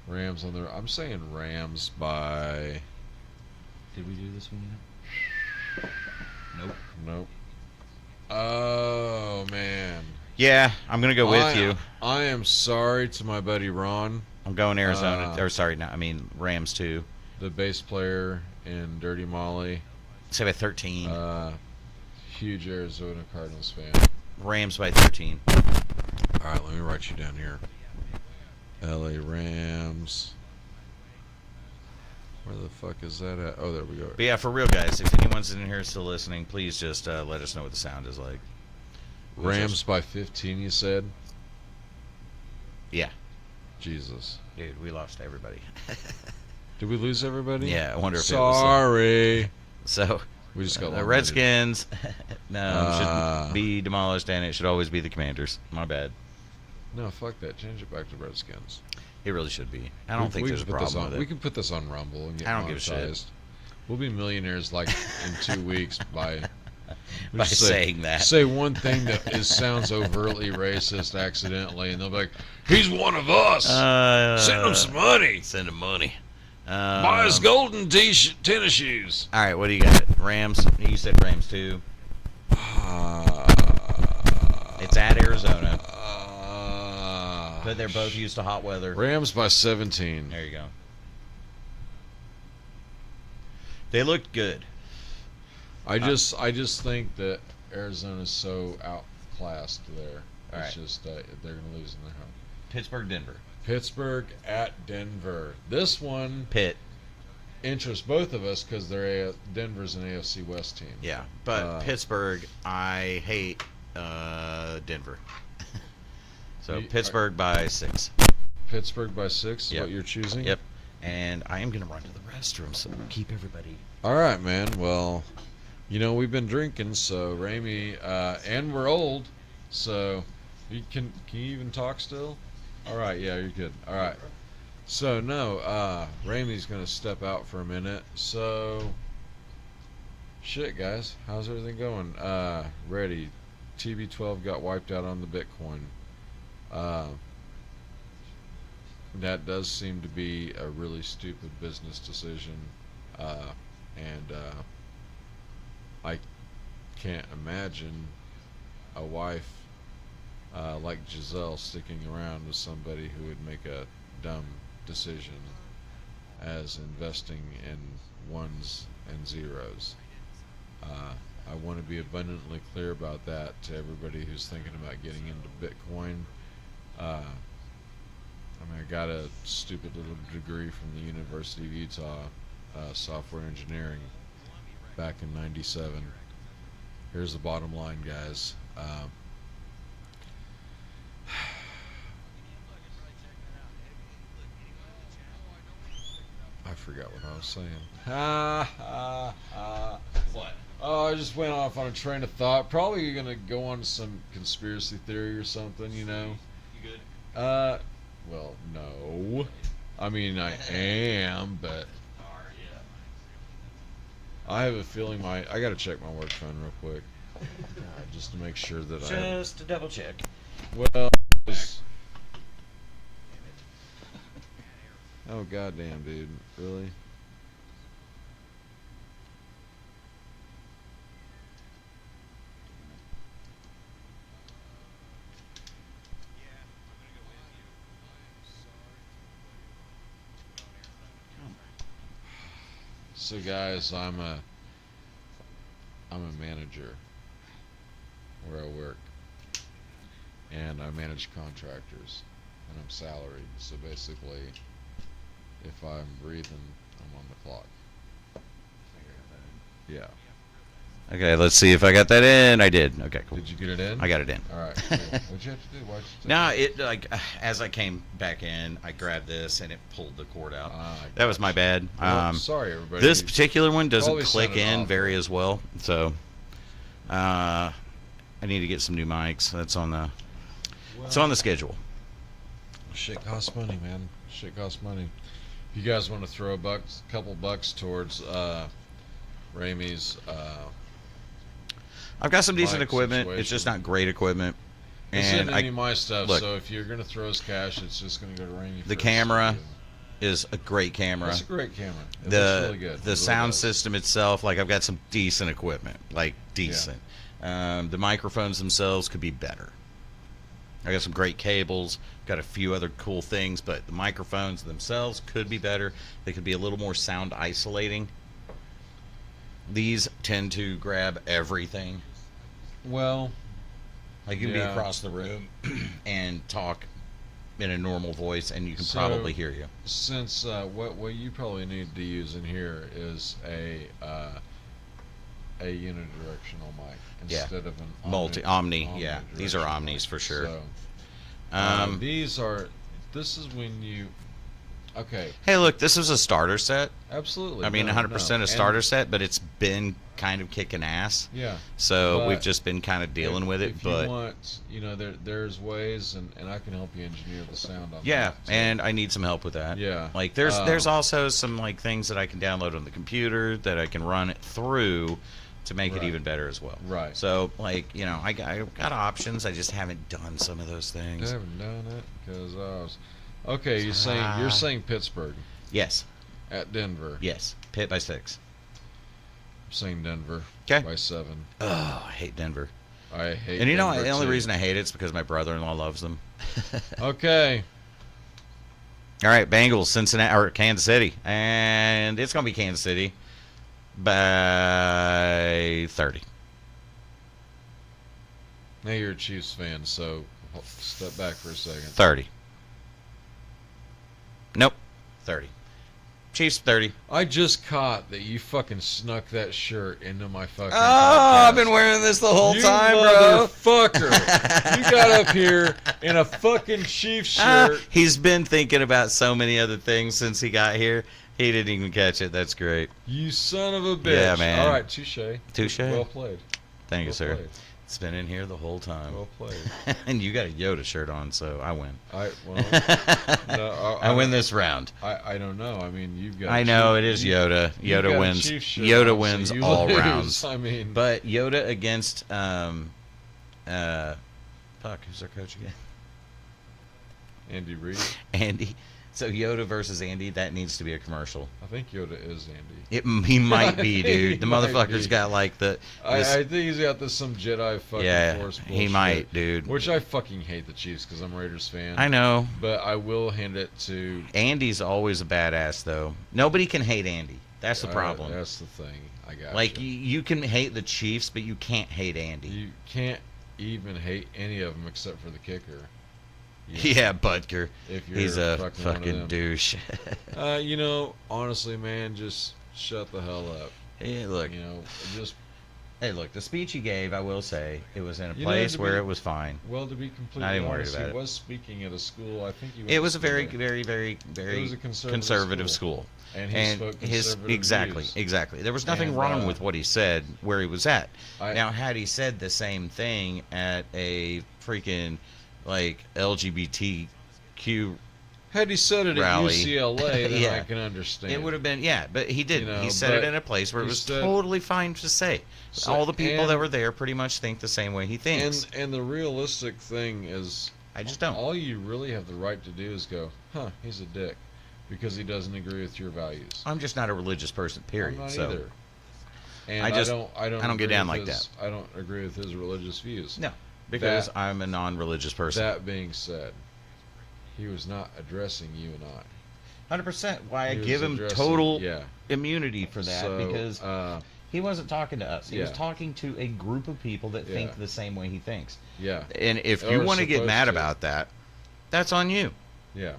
Speaker 1: Rams on the. I'm saying Rams by.
Speaker 2: Did we do this one yet?
Speaker 1: Nope. Oh man.
Speaker 2: Yeah, I'm gonna go with you.
Speaker 1: I am sorry to my buddy Ron.
Speaker 2: I'm going Arizona. Rams too.
Speaker 1: The bass player in Dirty Molly.
Speaker 2: Say by 13.
Speaker 1: Huge Arizona Cardinals fan.
Speaker 2: Rams by 13.
Speaker 1: All right, let me write you down here. LA Rams. Where the fuck is that at? Oh, there we go.
Speaker 2: But yeah, for real, guys, if anyone's in here still listening, please just let us know what the sound is like.
Speaker 1: Rams by 15, you said?
Speaker 2: Yeah.
Speaker 1: Jesus.
Speaker 2: Dude, we lost everybody.
Speaker 1: Did we lose everybody?
Speaker 2: Yeah, I wonder if
Speaker 1: Sorry.
Speaker 2: it was... So,
Speaker 1: we just got
Speaker 2: the Redskins should be demolished, and it should always be the Commanders. My bad.
Speaker 1: No, fuck that. Change it back to Redskins.
Speaker 2: It really should be. I don't think there's a problem with it.
Speaker 1: We can put this on Rumble and get
Speaker 2: I don't give a shit.
Speaker 1: We'll be millionaires like in 2 weeks by
Speaker 2: saying that.
Speaker 1: Say one thing that sounds overtly racist accidentally, and they'll be like, "He's one of us. Send him some money.
Speaker 2: Send him money.
Speaker 1: Buy his golden tennis shoes."
Speaker 2: All right, what do you got? Rams. You said Rams too. It's at Arizona. But they're both used to hot weather.
Speaker 1: Rams by 17.
Speaker 2: There you go. They looked good.
Speaker 1: I just think that Arizona's so outclassed there.
Speaker 2: All right.
Speaker 1: It's just they're going to lose in their home.
Speaker 2: Pittsburgh, Denver.
Speaker 1: Pittsburgh at Denver. This one interests both of us because Denver's an AFC West team.
Speaker 2: Yeah, but Pittsburgh, I hate Denver. So Pittsburgh by 6.
Speaker 1: Pittsburgh by 6 is
Speaker 2: Yep.
Speaker 1: what you're choosing?
Speaker 2: Yep. and I am gonna run to the restroom. So keep everybody.
Speaker 1: All right, man. Well, we've been drinking, so Ramie, and we're old, so can you even talk still? All right, yeah, you're good. All right. So no, Ramie's gonna step out for a minute. So, shit, guys, how's everything going? Ready? TB12 got wiped out on the Bitcoin. That does seem to be a really stupid business decision, and I can't imagine a wife like Giselle sticking around with somebody who would make a dumb decision as investing in ones and zeros. I want to be abundantly clear about that to everybody who's thinking about getting into Bitcoin. I got a stupid little degree from the University of Utah, software engineering, back in '97. Here's the bottom line, guys. I forgot what I was saying.
Speaker 2: What?
Speaker 1: Oh, I just went off on a train of thought. Probably gonna go on some conspiracy theory or something,
Speaker 2: You good?
Speaker 1: Well, no. I mean, I am, but I have a feeling I gotta check my work phone real quick, just to make sure that
Speaker 2: Just to double check.
Speaker 1: Well, oh goddamn, dude, really? So guys, I'm a manager where I work, and I manage contractors, and I'm salaried. So basically, if I'm breathing, I'm on the clock. Yeah.
Speaker 2: Okay, let's see if I got that in. I did. Okay, cool.
Speaker 1: Did you get it in?
Speaker 2: I got it in.
Speaker 1: All right. Cool. What'd you have to do? Why'd you
Speaker 2: No, as I came back in, I grabbed this and it pulled the cord out.
Speaker 1: I
Speaker 2: That was my bad.
Speaker 1: Well, sorry, everybody.
Speaker 2: This particular one doesn't
Speaker 1: Probably
Speaker 2: click
Speaker 1: sounded
Speaker 2: in
Speaker 1: awful.
Speaker 2: very as well, so I need to get some new mics. That's on the it's on the schedule.
Speaker 1: Shit costs money, man. Shit costs money. If you guys want to throw a couple bucks towards Ramie's
Speaker 2: I've got some decent
Speaker 1: mic
Speaker 2: equipment. It's just
Speaker 1: situation.
Speaker 2: not great equipment.
Speaker 1: This
Speaker 2: And
Speaker 1: isn't any of my stuff,
Speaker 2: look,
Speaker 1: so if you're gonna throw us cash, it's just gonna go to Ramie.
Speaker 2: the
Speaker 1: first.
Speaker 2: camera is a great camera.
Speaker 1: It's a great camera. It looks
Speaker 2: The
Speaker 1: really good. It
Speaker 2: the
Speaker 1: really
Speaker 2: sound
Speaker 1: does.
Speaker 2: system itself, like I've got some decent equipment, like decent. The microphones themselves could be better. I got some great cables, got a few other cool things, but the microphones themselves could be better. They could be a little more sound isolating. These tend to grab everything.
Speaker 1: Well,
Speaker 2: Like you can be
Speaker 1: Yeah.
Speaker 2: across the room and talk in a normal voice, and you can
Speaker 1: So-
Speaker 2: probably hear you.
Speaker 1: since what you probably need to use in here is a unidirectional mic
Speaker 2: Yeah.
Speaker 1: instead of an
Speaker 2: Omni, yeah. These are
Speaker 1: omnidirectional
Speaker 2: omnis
Speaker 1: mic.
Speaker 2: for sure.
Speaker 1: So, these are. This is when you. Okay,
Speaker 2: Hey, look, this is a starter set.
Speaker 1: absolutely.
Speaker 2: I mean,
Speaker 1: no,
Speaker 2: 100%
Speaker 1: no.
Speaker 2: a starter set, but it's been kind of kicking ass.
Speaker 1: Yeah.
Speaker 2: So
Speaker 1: But
Speaker 2: we've just been kind of dealing with it.
Speaker 1: If
Speaker 2: But
Speaker 1: you want, there's ways, and I can help you engineer the sound on
Speaker 2: yeah,
Speaker 1: that. So,
Speaker 2: and I need some help with that.
Speaker 1: Yeah.
Speaker 2: Like there's also some like things that I can download on the computer that I can run it through to make it
Speaker 1: Right.
Speaker 2: even better as well.
Speaker 1: Right.
Speaker 2: So like I got options. I just haven't done some of those
Speaker 1: I
Speaker 2: things.
Speaker 1: haven't done it because I was. Okay, you're saying Pittsburgh
Speaker 2: Yes.
Speaker 1: at Denver.
Speaker 2: Yes. Pit by 6.
Speaker 1: I'm saying Denver
Speaker 2: 'Kay.
Speaker 1: by 7.
Speaker 2: Oh, I hate Denver.
Speaker 1: I hate.
Speaker 2: And
Speaker 1: Denver
Speaker 2: the only
Speaker 1: too.
Speaker 2: reason I hate it's because my brother-in-law loves them.
Speaker 1: Okay.
Speaker 2: All right, Bengals, Cincinnati or Kansas City, and it's gonna be Kansas City by 30.
Speaker 1: Now you're a Chiefs fan, so step back for a second.
Speaker 2: 30. Nope, 30. Chiefs 30.
Speaker 1: I just caught that you fucking snuck that shirt into my fucking
Speaker 2: Oh,
Speaker 1: podcast.
Speaker 2: I've been wearing this the whole
Speaker 1: You
Speaker 2: time, bro.
Speaker 1: motherfucker. You got up here in a fucking Chiefs shirt.
Speaker 2: He's been thinking about so many other things since he got here. He didn't even catch it. That's great.
Speaker 1: You son of a bitch.
Speaker 2: Yeah, man.
Speaker 1: All right, touche.
Speaker 2: Touche.
Speaker 1: Well played.
Speaker 2: Thank you,
Speaker 1: Well
Speaker 2: sir.
Speaker 1: played.
Speaker 2: It's been in here the whole time.
Speaker 1: Well played.
Speaker 2: And you got a Yoda shirt on, so I win.
Speaker 1: No,
Speaker 2: I win this round.
Speaker 1: I don't know. I mean, you've got.
Speaker 2: I know it is Yoda.
Speaker 1: You've got
Speaker 2: Yoda
Speaker 1: a
Speaker 2: wins.
Speaker 1: Chiefs shirt
Speaker 2: Yoda
Speaker 1: on,
Speaker 2: wins
Speaker 1: so you
Speaker 2: all
Speaker 1: lose.
Speaker 2: rounds.
Speaker 1: I mean,
Speaker 2: But Yoda against who's our coach again?
Speaker 1: Andy Reid.
Speaker 2: Andy. So Yoda versus Andy, that needs to be a commercial.
Speaker 1: I think Yoda is Andy.
Speaker 2: He might be, dude. The
Speaker 1: He might
Speaker 2: motherfucker's
Speaker 1: be.
Speaker 2: got like the.
Speaker 1: I think he's got this some Jedi fucking Force bullshit.
Speaker 2: he might, dude.
Speaker 1: Which I fucking hate the Chiefs because I'm a Raiders fan.
Speaker 2: I know.
Speaker 1: But I will hand it to.
Speaker 2: Andy's always a badass, though. Nobody can hate Andy. That's the problem.
Speaker 1: That's the thing. I got
Speaker 2: like you can hate the Chiefs, but you can't hate Andy.
Speaker 1: You can't even hate any of them except for the kicker.
Speaker 2: Yeah, Butker.
Speaker 1: If you're
Speaker 2: He's a
Speaker 1: fucking one of
Speaker 2: fucking
Speaker 1: them.
Speaker 2: douche.
Speaker 1: Honestly, man, just shut the hell up.
Speaker 2: Hey, look.
Speaker 1: Just.
Speaker 2: Hey, look. The speech he gave, I will say, it was in a
Speaker 1: You know,
Speaker 2: place
Speaker 1: to
Speaker 2: where
Speaker 1: be-
Speaker 2: it was fine.
Speaker 1: Well, to be completely
Speaker 2: Not even worried
Speaker 1: honest,
Speaker 2: about
Speaker 1: he
Speaker 2: it.
Speaker 1: was speaking at a school. I think he. Went
Speaker 2: It
Speaker 1: to
Speaker 2: was a
Speaker 1: school
Speaker 2: very,
Speaker 1: there.
Speaker 2: very, very, very
Speaker 1: It was a
Speaker 2: conservative school.
Speaker 1: And he spoke conservative
Speaker 2: exactly,
Speaker 1: views.
Speaker 2: exactly. There was nothing
Speaker 1: And,
Speaker 2: wrong with what he said where he was at.
Speaker 1: Now,
Speaker 2: Had he said the same thing at a freaking like LGBTQ,
Speaker 1: had he said it
Speaker 2: rally.
Speaker 1: at UCLA, then
Speaker 2: Yeah.
Speaker 1: I can understand.
Speaker 2: it would have been but he didn't. He said
Speaker 1: but
Speaker 2: it in a place where it was
Speaker 1: instead-
Speaker 2: totally fine to say.
Speaker 1: So-
Speaker 2: All the people that
Speaker 1: and-
Speaker 2: were there pretty much think the same way he thinks.
Speaker 1: And the realistic thing is,
Speaker 2: I just don't.
Speaker 1: all you really have the right to do is go, he's a dick, because he doesn't agree with your values.
Speaker 2: I'm just not a religious person. Period.
Speaker 1: I'm not
Speaker 2: so
Speaker 1: either. And
Speaker 2: I just-
Speaker 1: I don't
Speaker 2: get
Speaker 1: agree
Speaker 2: down
Speaker 1: with
Speaker 2: like
Speaker 1: his- I don't agree with his religious views.
Speaker 2: no, because
Speaker 1: That-
Speaker 2: I'm a non-religious person.
Speaker 1: That being said, he was not addressing you and I.
Speaker 2: 100%. Why I
Speaker 1: He was
Speaker 2: give him
Speaker 1: addressing-
Speaker 2: total
Speaker 1: yeah.
Speaker 2: immunity for that
Speaker 1: So,
Speaker 2: because he wasn't talking to us. He was
Speaker 1: yeah.
Speaker 2: talking to a group of people that
Speaker 1: Yeah.
Speaker 2: think the same way he thinks.
Speaker 1: yeah,
Speaker 2: And if
Speaker 1: Or
Speaker 2: you want to get
Speaker 1: supposed
Speaker 2: mad
Speaker 1: to.
Speaker 2: about that, that's on you.
Speaker 1: yeah.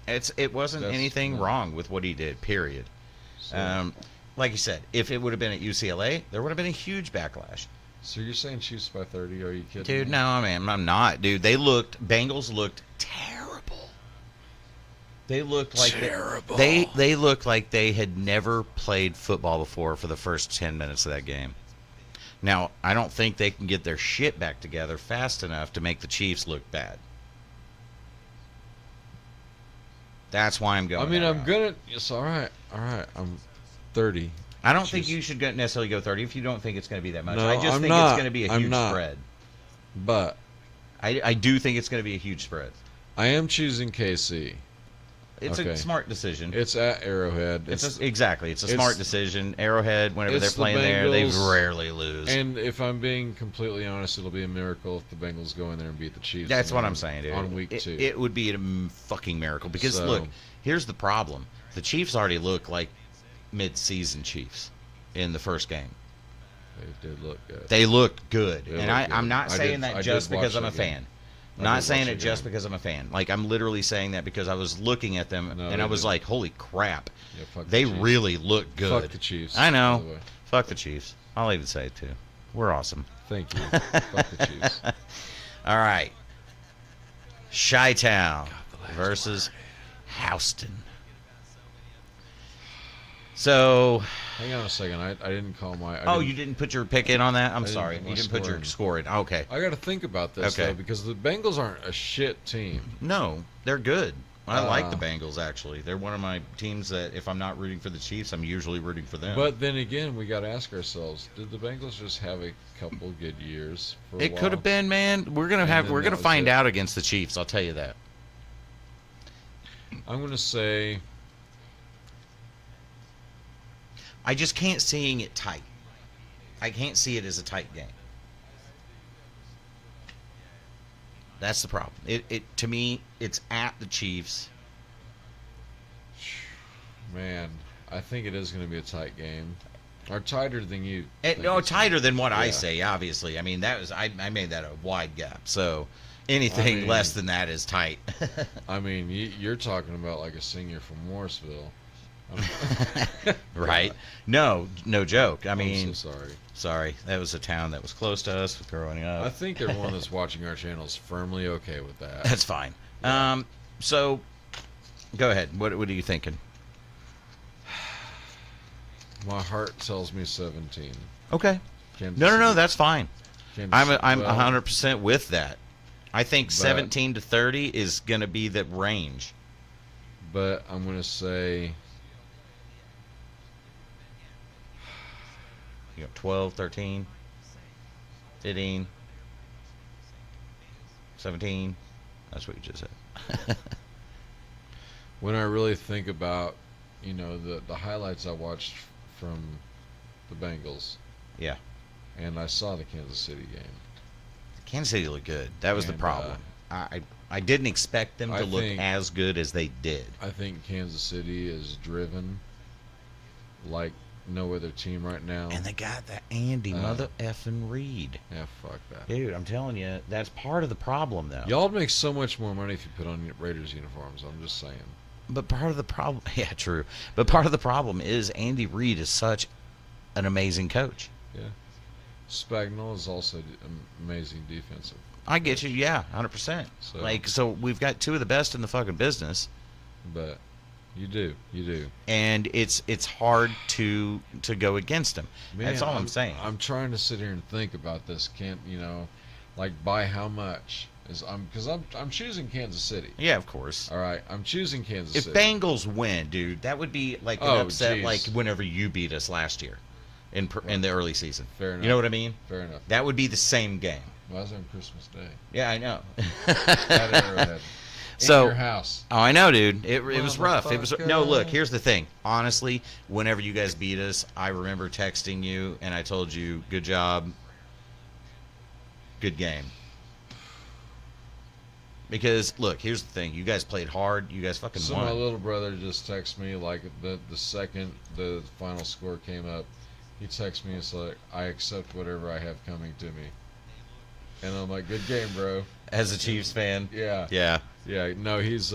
Speaker 2: It wasn't
Speaker 1: That's-
Speaker 2: anything
Speaker 1: no.
Speaker 2: wrong with what he did. Period.
Speaker 1: So,
Speaker 2: Like you said, if it would have been at UCLA, there would have been a huge backlash.
Speaker 1: so you're saying Chiefs by 30? Are you kidding?
Speaker 2: Dude,
Speaker 1: me?
Speaker 2: no, man, I'm not. Dude, Bengals looked terrible. They looked like
Speaker 1: Terrible.
Speaker 2: They looked like they had never played football before for the first 10 minutes of that game. Now, I don't think they can get their shit back together fast enough to make the Chiefs look bad. That's why I'm going.
Speaker 1: I mean,
Speaker 2: that
Speaker 1: I'm
Speaker 2: route.
Speaker 1: gonna. Yes, all right. I'm 30.
Speaker 2: I don't think
Speaker 1: Chiefs.
Speaker 2: you should necessarily go 30 if you don't think it's going to be that much.
Speaker 1: No,
Speaker 2: I just
Speaker 1: I'm
Speaker 2: think
Speaker 1: not.
Speaker 2: it's going to be a
Speaker 1: I'm
Speaker 2: huge
Speaker 1: not.
Speaker 2: spread.
Speaker 1: But
Speaker 2: I do think it's going to be a huge spread.
Speaker 1: I am choosing KC.
Speaker 2: It's a
Speaker 1: Okay.
Speaker 2: smart decision.
Speaker 1: It's at Arrowhead.
Speaker 2: Exactly. It's a
Speaker 1: it's-
Speaker 2: smart decision. Arrowhead, whenever they're
Speaker 1: it's the
Speaker 2: playing there, they
Speaker 1: Bengals,
Speaker 2: rarely lose.
Speaker 1: And if I'm being completely honest, it'll be a miracle if the Bengals go in there and beat the Chiefs.
Speaker 2: That's what
Speaker 1: on-
Speaker 2: I'm saying, dude.
Speaker 1: On week 2.
Speaker 2: It would be a fucking miracle. Because,
Speaker 1: So-
Speaker 2: look, here's the problem. The Chiefs already look like mid-season Chiefs in the first game.
Speaker 1: They did look good.
Speaker 2: They looked good.
Speaker 1: They
Speaker 2: And
Speaker 1: looked good.
Speaker 2: I'm not
Speaker 1: I
Speaker 2: saying
Speaker 1: did- I
Speaker 2: that just
Speaker 1: did
Speaker 2: because
Speaker 1: watch
Speaker 2: I'm a
Speaker 1: that game.
Speaker 2: fan.
Speaker 1: I
Speaker 2: Not
Speaker 1: did
Speaker 2: saying
Speaker 1: watch
Speaker 2: it
Speaker 1: that
Speaker 2: just
Speaker 1: game.
Speaker 2: because I'm a fan. Like, I'm literally saying that because I was looking at them
Speaker 1: No,
Speaker 2: and
Speaker 1: they
Speaker 2: I was
Speaker 1: did.
Speaker 2: like, holy crap.
Speaker 1: Yeah, fuck the
Speaker 2: They
Speaker 1: Chiefs.
Speaker 2: really look good.
Speaker 1: Fuck the Chiefs.
Speaker 2: I
Speaker 1: by
Speaker 2: know.
Speaker 1: the way.
Speaker 2: Fuck the Chiefs. I'll even say it too. We're awesome.
Speaker 1: Thank you. Fuck the Chiefs.
Speaker 2: All right. Chi-Town versus Houston. So,
Speaker 1: Hang on a second. I didn't call my.
Speaker 2: you didn't put your pick in on that? I'm
Speaker 1: didn't
Speaker 2: sorry.
Speaker 1: put my
Speaker 2: You didn't put
Speaker 1: score
Speaker 2: your
Speaker 1: in.
Speaker 2: score in. Okay.
Speaker 1: I got to think about this
Speaker 2: Okay.
Speaker 1: though, because the Bengals aren't a shit team.
Speaker 2: No, they're good. I like the
Speaker 1: Uh,
Speaker 2: Bengals, actually. They're one of my teams that if I'm not rooting for the Chiefs, I'm usually rooting for them.
Speaker 1: But then again, we got to ask ourselves: did the Bengals just have a couple good years? For a
Speaker 2: it could have
Speaker 1: while?
Speaker 2: been, man. We're
Speaker 1: then
Speaker 2: gonna
Speaker 1: that was
Speaker 2: find
Speaker 1: it.
Speaker 2: out against the Chiefs. I'll tell you that.
Speaker 1: I'm going to say
Speaker 2: I just can't seeing it tight. I can't see it as a tight game. That's the problem. It to me, it's at the Chiefs.
Speaker 1: Man, I think it is going to be a tight game. Or tighter than you. think
Speaker 2: No,
Speaker 1: it's
Speaker 2: tighter than what I
Speaker 1: Yeah.
Speaker 2: say. Obviously, I mean that was I made that a wide gap. So anything
Speaker 1: I mean-
Speaker 2: less than that is tight.
Speaker 1: I mean, you're talking about like a senior from Morrisville.
Speaker 2: Right? No joke. I
Speaker 1: I'm
Speaker 2: mean,
Speaker 1: so sorry.
Speaker 2: sorry, that was a town that was close to us growing up.
Speaker 1: I think everyone that's watching our channel is firmly okay with that.
Speaker 2: That's fine.
Speaker 1: Yeah.
Speaker 2: So, go ahead. What are you thinking?
Speaker 1: My heart tells me 17.
Speaker 2: Okay.
Speaker 1: Kansas
Speaker 2: No,
Speaker 1: City.
Speaker 2: that's fine.
Speaker 1: Kansas
Speaker 2: I'm
Speaker 1: City.
Speaker 2: 100% with that. I think
Speaker 1: But-
Speaker 2: 17 to 30 is going to be the range.
Speaker 1: But I'm going to say
Speaker 2: You know, 12, 13, 15, 17. That's what you just said.
Speaker 1: when I really think about, the highlights I watched from the Bengals,
Speaker 2: Yeah.
Speaker 1: and I saw the Kansas City game.
Speaker 2: Kansas City looked good. That was the
Speaker 1: And,
Speaker 2: problem. I didn't expect them
Speaker 1: I
Speaker 2: to look
Speaker 1: think-
Speaker 2: as good as they did.
Speaker 1: I think Kansas City is driven like no other team right now.
Speaker 2: And they got that Andy mother effing Reed.
Speaker 1: Yeah, fuck that.
Speaker 2: Dude, I'm telling you, that's part of the problem, though.
Speaker 1: Y'all make so much more money if you put on Raiders uniforms. I'm just saying.
Speaker 2: But part of the problem, yeah, true. But part of the problem is Andy Reid is such an amazing coach.
Speaker 1: Yeah. Spagnuolo is also amazing defensive.
Speaker 2: I get you, yeah, 100%.
Speaker 1: So-
Speaker 2: So we've got two of the best in the fucking business,
Speaker 1: But you do.
Speaker 2: and it's hard to go against them. That's
Speaker 1: Man,
Speaker 2: all I'm saying.
Speaker 1: I'm trying to sit here and think about this. Can't like by how much is because I'm choosing Kansas City.
Speaker 2: Yeah, of course.
Speaker 1: All right, I'm choosing Kansas
Speaker 2: If
Speaker 1: City.
Speaker 2: Bengals win, dude, that would be like an
Speaker 1: Oh,
Speaker 2: upset,
Speaker 1: geez.
Speaker 2: like whenever you beat us last year in the early season.
Speaker 1: Fair enough.
Speaker 2: You know what I mean?
Speaker 1: Fair enough.
Speaker 2: That would be the same game.
Speaker 1: Well, that was on Christmas Day.
Speaker 2: Yeah, I know.
Speaker 1: At Arrowhead.
Speaker 2: So-
Speaker 1: In your house.
Speaker 2: Oh, I know, dude. It was rough. It was no.
Speaker 1: Motherfucker.
Speaker 2: Look, here's the thing. Honestly, whenever you guys beat us, I remember texting you and I told you, "Good job, good game." Because look, here's the thing. You guys played hard. You guys fucking
Speaker 1: So
Speaker 2: won.
Speaker 1: my little brother just texted me like the second the final score came up. He texted me. It's like, I accept whatever I have coming to me. And I'm like, good game, bro.
Speaker 2: As a Chiefs fan,
Speaker 1: Yeah.
Speaker 2: yeah,
Speaker 1: No, he's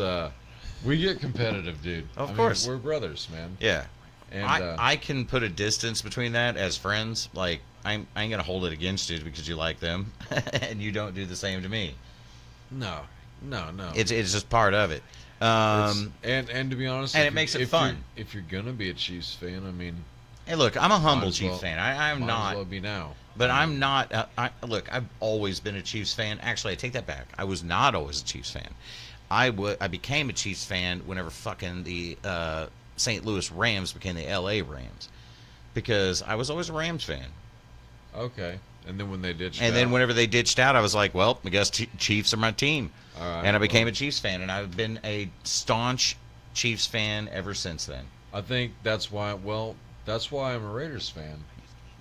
Speaker 1: we get competitive, dude.
Speaker 2: Of
Speaker 1: I mean,
Speaker 2: course.
Speaker 1: we're brothers, man.
Speaker 2: yeah.
Speaker 1: And
Speaker 2: I can put a distance between that as friends. Like I ain't gonna hold it against you because you like them, and you don't do the same to me.
Speaker 1: no.
Speaker 2: It's just part of it.
Speaker 1: And to be honest,
Speaker 2: and
Speaker 1: if
Speaker 2: it makes it
Speaker 1: if
Speaker 2: fun.
Speaker 1: If you're gonna be a Chiefs fan, I mean,
Speaker 2: Hey, look, I'm a humble
Speaker 1: might as
Speaker 2: Chiefs
Speaker 1: well-
Speaker 2: fan. I'm
Speaker 1: might as
Speaker 2: not.
Speaker 1: well be now.
Speaker 2: But I'm not. Look, I've always been a Chiefs fan. Actually, I take that back. I was not always a Chiefs fan. I became a Chiefs fan whenever fucking the St. Louis Rams became the L.A. Rams, because I was always a Rams fan.
Speaker 1: Okay. And then when they ditched
Speaker 2: And then
Speaker 1: out-
Speaker 2: whenever they ditched out, I was like, well, I guess Chiefs are my team.
Speaker 1: All right,
Speaker 2: And I became
Speaker 1: well,
Speaker 2: a Chiefs fan, and I've been a staunch Chiefs fan ever since then.
Speaker 1: I think that's why. Well, that's why I'm a Raiders fan.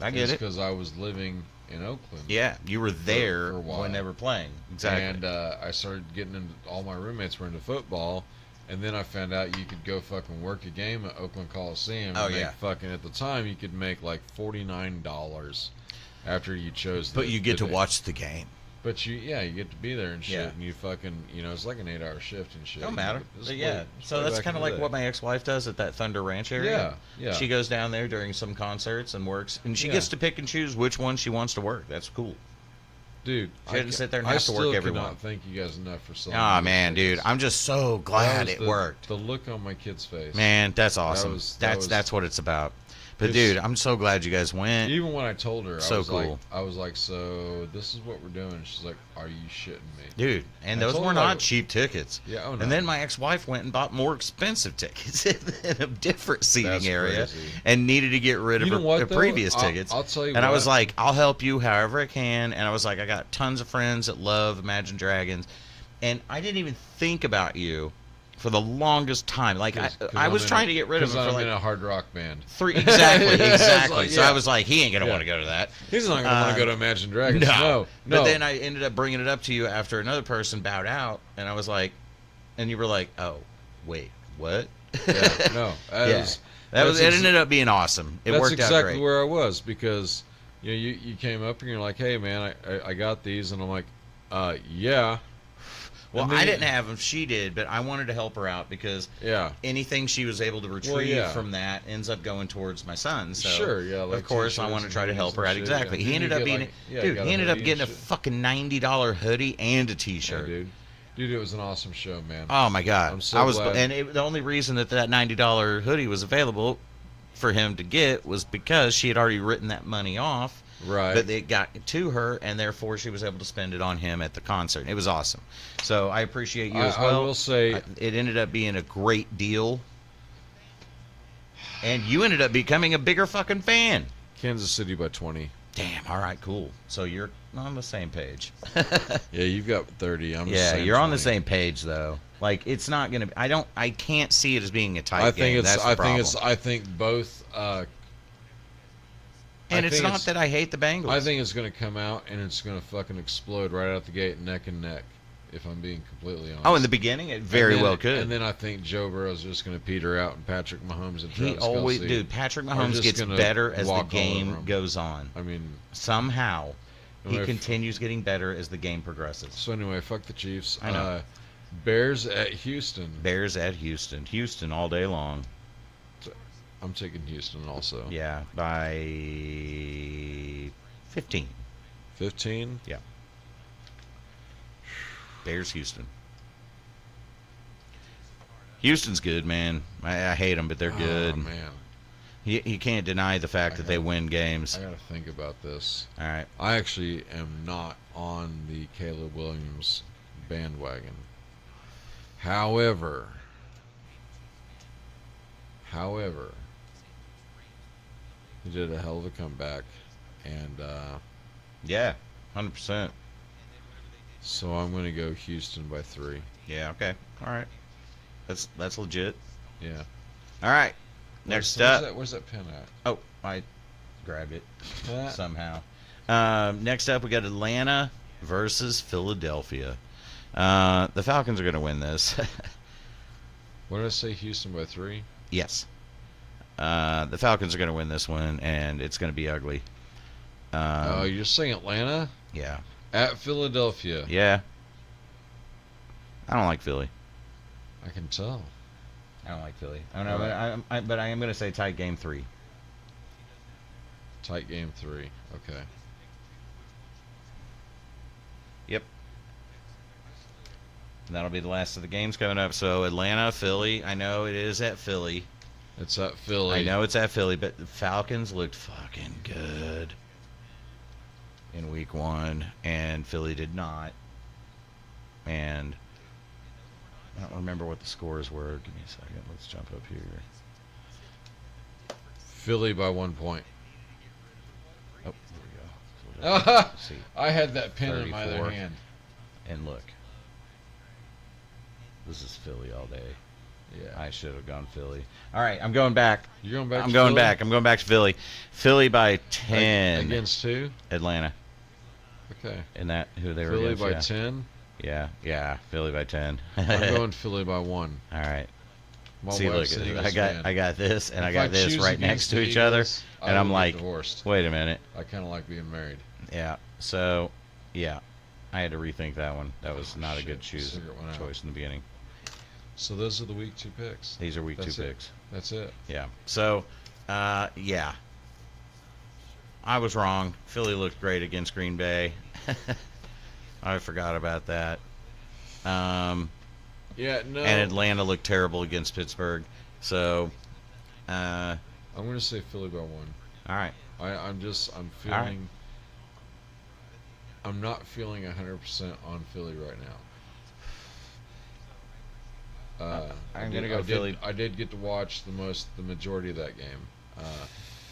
Speaker 2: I get it.
Speaker 1: Because I was living in Oakland.
Speaker 2: Yeah, you were there
Speaker 1: for a while.
Speaker 2: when they were playing. Exactly.
Speaker 1: And I started getting into. All my roommates were into football, and then I found out you could go fucking work a game at Oakland Coliseum.
Speaker 2: Oh,
Speaker 1: and make
Speaker 2: yeah.
Speaker 1: Fucking at the time, you could make like $49 after you chose.
Speaker 2: But you get to
Speaker 1: day.
Speaker 2: watch the game.
Speaker 1: But you get to be there and shit,
Speaker 2: Yeah.
Speaker 1: and you fucking, it's like an 8-hour shift and shit.
Speaker 2: Don't matter.
Speaker 1: It's
Speaker 2: But
Speaker 1: way-
Speaker 2: yeah.
Speaker 1: it's
Speaker 2: So
Speaker 1: way
Speaker 2: that's
Speaker 1: back
Speaker 2: kind
Speaker 1: in
Speaker 2: of
Speaker 1: the
Speaker 2: like
Speaker 1: day.
Speaker 2: what my ex-wife does at that Thunder Ranch area.
Speaker 1: Yeah.
Speaker 2: She goes down there during some concerts and works, and she
Speaker 1: Yeah.
Speaker 2: gets to pick and choose which one she wants to work. That's cool.
Speaker 1: Dude,
Speaker 2: She doesn't sit there and
Speaker 1: I
Speaker 2: have to work
Speaker 1: still
Speaker 2: every
Speaker 1: cannot
Speaker 2: one.
Speaker 1: thank you guys enough for selling.
Speaker 2: Ah,
Speaker 1: me
Speaker 2: man,
Speaker 1: these
Speaker 2: dude,
Speaker 1: tickets.
Speaker 2: I'm just so
Speaker 1: That
Speaker 2: glad
Speaker 1: was
Speaker 2: it
Speaker 1: the-
Speaker 2: worked.
Speaker 1: The look on my kid's face.
Speaker 2: Man, that's awesome.
Speaker 1: that was-
Speaker 2: That's what it's about. But
Speaker 1: It's-
Speaker 2: dude, I'm so glad you guys went.
Speaker 1: Even when I told her,
Speaker 2: So cool.
Speaker 1: I was like, so this is what we're doing. She's like, are you shitting me?
Speaker 2: Dude, and
Speaker 1: I
Speaker 2: those
Speaker 1: told
Speaker 2: were
Speaker 1: her,
Speaker 2: not
Speaker 1: like-
Speaker 2: cheap tickets.
Speaker 1: Yeah, oh, no.
Speaker 2: And then my ex-wife went and bought more expensive tickets in a different seating
Speaker 1: That's
Speaker 2: area,
Speaker 1: crazy.
Speaker 2: and needed to get rid of
Speaker 1: You know
Speaker 2: her
Speaker 1: what, though?
Speaker 2: previous
Speaker 1: I'll-
Speaker 2: tickets.
Speaker 1: I'll tell you
Speaker 2: And I was
Speaker 1: what.
Speaker 2: like, I'll help you however I can. And I was like, I got tons of friends that love Imagine Dragons, and I didn't even think about you for the longest time. Like
Speaker 1: 'Cause
Speaker 2: I
Speaker 1: I'm
Speaker 2: was
Speaker 1: in
Speaker 2: trying
Speaker 1: a-
Speaker 2: to get rid of
Speaker 1: 'cause
Speaker 2: him for
Speaker 1: I'm
Speaker 2: like
Speaker 1: in a hard rock band.
Speaker 2: 3 exactly.
Speaker 1: It's like,
Speaker 2: So
Speaker 1: yeah.
Speaker 2: I was like, he ain't gonna
Speaker 1: Yeah.
Speaker 2: want to go to that.
Speaker 1: He's not gonna want to go to Imagine Dragons. No.
Speaker 2: But then I ended up bringing it up to you after another person bowed out, and I was like, and you were like, oh, wait, what?
Speaker 1: Yeah, no.
Speaker 2: Yeah. It ended up being awesome. It
Speaker 1: That's
Speaker 2: worked
Speaker 1: exactly
Speaker 2: out great.
Speaker 1: where I was because you came up and you're like, hey man, I got these, and I'm like, yeah.
Speaker 2: Well,
Speaker 1: And then-
Speaker 2: I didn't have them. She did, but I wanted to help her out because
Speaker 1: Yeah.
Speaker 2: anything she was able to retrieve from that ends up going towards my son. So
Speaker 1: Sure, yeah, like
Speaker 2: of course, I
Speaker 1: t-shirts
Speaker 2: want to
Speaker 1: and
Speaker 2: try to
Speaker 1: hoodies
Speaker 2: help her
Speaker 1: and
Speaker 2: out.
Speaker 1: shit,
Speaker 2: Exactly.
Speaker 1: yeah.
Speaker 2: He
Speaker 1: Didn't
Speaker 2: ended
Speaker 1: you
Speaker 2: up
Speaker 1: get,
Speaker 2: being,
Speaker 1: like- yeah,
Speaker 2: dude.
Speaker 1: got
Speaker 2: He
Speaker 1: a
Speaker 2: ended up
Speaker 1: hoodie
Speaker 2: getting a
Speaker 1: and shit?
Speaker 2: fucking $90 hoodie and a
Speaker 1: Yeah,
Speaker 2: T-shirt.
Speaker 1: dude, it was an awesome show, man.
Speaker 2: Oh my god!
Speaker 1: I'm so
Speaker 2: I was,
Speaker 1: glad.
Speaker 2: and the only reason that $90 hoodie was available for him to get was because she had already written that money off.
Speaker 1: Right.
Speaker 2: But it got to her, and therefore she was able to spend it on him at the concert. It was awesome. So I appreciate you as well.
Speaker 1: I will say,
Speaker 2: It ended up being a great deal, and you ended up becoming a bigger fucking fan.
Speaker 1: Kansas City by 20.
Speaker 2: Damn. All right. Cool. So you're on the same page.
Speaker 1: Yeah, you've got 30. I'm just
Speaker 2: Yeah,
Speaker 1: saying
Speaker 2: you're on the
Speaker 1: 20.
Speaker 2: same page though. Like it's not gonna. I can't see it as being a tight
Speaker 1: I
Speaker 2: game.
Speaker 1: think it's.
Speaker 2: That's the
Speaker 1: I
Speaker 2: problem.
Speaker 1: think it's. I think both.
Speaker 2: And
Speaker 1: I
Speaker 2: it's
Speaker 1: think
Speaker 2: not
Speaker 1: it's-
Speaker 2: that I hate the Bengals.
Speaker 1: I think it's going to come out and it's going to fucking explode right out the gate, neck and neck. If I'm being completely honest.
Speaker 2: Oh, in the beginning, it very
Speaker 1: And then-
Speaker 2: well could.
Speaker 1: And then I think Joe Burrow's just going to peter out, and Patrick Mahomes and
Speaker 2: He
Speaker 1: Travis
Speaker 2: always,
Speaker 1: Kelce
Speaker 2: dude. Patrick
Speaker 1: are
Speaker 2: Mahomes
Speaker 1: just
Speaker 2: gets
Speaker 1: gonna
Speaker 2: better as the
Speaker 1: walk all over
Speaker 2: game
Speaker 1: him.
Speaker 2: goes on.
Speaker 1: I mean,
Speaker 2: Somehow, he
Speaker 1: if-
Speaker 2: continues getting better as the game progresses.
Speaker 1: so anyway, fuck the Chiefs.
Speaker 2: I know.
Speaker 1: Bears at Houston.
Speaker 2: Bears at Houston. Houston all day long.
Speaker 1: I'm taking Houston also.
Speaker 2: Yeah, by 15.
Speaker 1: 15.
Speaker 2: Yeah. Bears, Houston. Houston's good, man. I hate them, but they're good.
Speaker 1: Oh man,
Speaker 2: You can't deny the fact that they win games.
Speaker 1: I got to think about this.
Speaker 2: All right.
Speaker 1: I actually am not on the Caleb Williams bandwagon. However, he did a hell of a comeback, and
Speaker 2: Yeah, 100%.
Speaker 1: so I'm going to go Houston by 3.
Speaker 2: Yeah, okay. All right. That's legit.
Speaker 1: Yeah.
Speaker 2: All right. Next
Speaker 1: Where's
Speaker 2: up.
Speaker 1: where's that pin at?
Speaker 2: Oh, I grabbed it
Speaker 1: Huh?
Speaker 2: somehow. Next up, we got Atlanta versus Philadelphia. The Falcons are going to win this.
Speaker 1: What did I say? Houston by 3.
Speaker 2: Yes. The Falcons are going to win this one, and it's going to be ugly.
Speaker 1: Oh, you're saying Atlanta
Speaker 2: Yeah.
Speaker 1: at Philadelphia?
Speaker 2: Yeah. I don't like Philly.
Speaker 1: I can tell.
Speaker 2: I don't like Philly. I don't know, but I am going to say tight game 3.
Speaker 1: Tight game 3. Okay.
Speaker 2: Yep. And that'll be the last of the games coming up. So Atlanta, Philly. I know it is at Philly.
Speaker 1: It's at Philly.
Speaker 2: I know it's at Philly, but the Falcons looked fucking good in week 1, and Philly did not. And I don't remember what the scores were. Give me a second. Let's jump up here.
Speaker 1: Philly by 1 point.
Speaker 2: Oh, there we go. So let's see.
Speaker 1: I had that pin in my
Speaker 2: 34.
Speaker 1: other hand.
Speaker 2: And look. This is Philly all day.
Speaker 1: Yeah.
Speaker 2: I should have gone Philly. All right, I'm going back.
Speaker 1: You're going back
Speaker 2: I'm
Speaker 1: to
Speaker 2: going
Speaker 1: Philly?
Speaker 2: back. I'm going back to Philly. Philly by 10.
Speaker 1: Against who?
Speaker 2: Atlanta.
Speaker 1: Okay.
Speaker 2: And that who they were
Speaker 1: Philly
Speaker 2: against.
Speaker 1: by
Speaker 2: yeah.
Speaker 1: 10.
Speaker 2: Yeah, Philly by 10.
Speaker 1: I'm going Philly by 1.
Speaker 2: All right.
Speaker 1: My
Speaker 2: See, look,
Speaker 1: wife's an Eagles
Speaker 2: I
Speaker 1: fan.
Speaker 2: got this, and I
Speaker 1: If
Speaker 2: got this
Speaker 1: choose
Speaker 2: right
Speaker 1: against
Speaker 2: next to
Speaker 1: the
Speaker 2: each other,
Speaker 1: Eagles, I
Speaker 2: and I'm
Speaker 1: will get
Speaker 2: like,
Speaker 1: divorced.
Speaker 2: wait a minute.
Speaker 1: I kind of like being married.
Speaker 2: Yeah. So, yeah, I had to rethink that one. That was not a
Speaker 1: shit,
Speaker 2: good
Speaker 1: cigarette went out.
Speaker 2: choice in the beginning.
Speaker 1: So those are the week 2 picks.
Speaker 2: These are week
Speaker 1: That's
Speaker 2: 2
Speaker 1: it.
Speaker 2: picks.
Speaker 1: That's it.
Speaker 2: Yeah. So, yeah. I was wrong. Philly looked great against Green Bay. I forgot about that.
Speaker 1: Yeah, no.
Speaker 2: And Atlanta looked terrible against Pittsburgh. So,
Speaker 1: I'm going to say Philly by 1.
Speaker 2: all right.
Speaker 1: I'm feeling.
Speaker 2: All right.
Speaker 1: I'm not feeling 100% on Philly right now.
Speaker 2: I'm gonna go Philly.
Speaker 1: I did get to watch the majority of that game.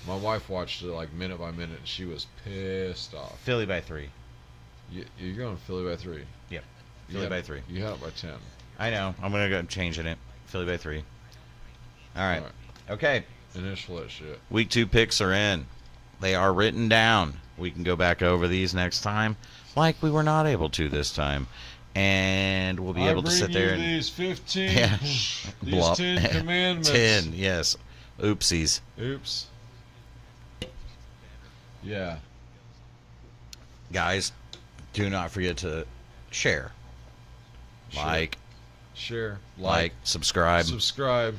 Speaker 1: My wife watched it like minute by minute, and she was pissed off.
Speaker 2: Philly by 3.
Speaker 1: You're going Philly by 3.
Speaker 2: Yep. Philly by 3.
Speaker 1: You had it by 10.
Speaker 2: I know. I'm going to go changing it. Philly by 3. All right.
Speaker 1: All right.
Speaker 2: Okay.
Speaker 1: Initial that shit.
Speaker 2: Week 2 picks are in. They are written down. We can go back over these next time, like we were not able to this time. And we'll be able to sit there and
Speaker 1: these 15.
Speaker 2: Yeah.
Speaker 1: These
Speaker 2: Blup.
Speaker 1: 10 commandments.
Speaker 2: 10, yes. Oopsies.
Speaker 1: Oops. Yeah.
Speaker 2: Guys, do not forget to share. like,
Speaker 1: share,
Speaker 2: subscribe.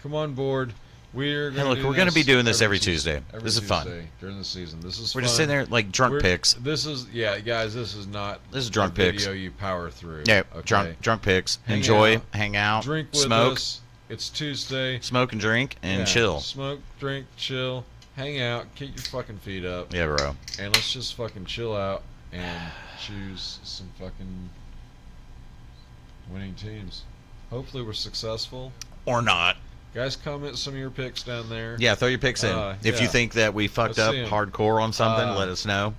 Speaker 1: Come on board. We're
Speaker 2: Hey, look, we're going to be doing this every Tuesday. This is fun.
Speaker 1: During the season. This is
Speaker 2: We're
Speaker 1: fun.
Speaker 2: just sitting there like drunk picks.
Speaker 1: This is guys. This is not.
Speaker 2: This is drunk
Speaker 1: a
Speaker 2: picks.
Speaker 1: video you power through.
Speaker 2: Yeah,
Speaker 1: okay?
Speaker 2: drunk picks.
Speaker 1: Hang
Speaker 2: Enjoy,
Speaker 1: out,
Speaker 2: hang out,
Speaker 1: drink with
Speaker 2: smoke.
Speaker 1: us. It's Tuesday.
Speaker 2: Smoke and drink and
Speaker 1: Yeah,
Speaker 2: chill.
Speaker 1: Smoke, drink, chill, hang out, kick your fucking feet up,
Speaker 2: Yeah, bro.
Speaker 1: and let's just fucking chill out and choose some fucking winning teams. Hopefully we're successful.
Speaker 2: Or not.
Speaker 1: Guys, comment some of your picks down there.
Speaker 2: Yeah, throw your picks in. If you
Speaker 1: yeah.
Speaker 2: think that we fucked
Speaker 1: Let's
Speaker 2: up
Speaker 1: see 'em.
Speaker 2: hardcore on something, let us know.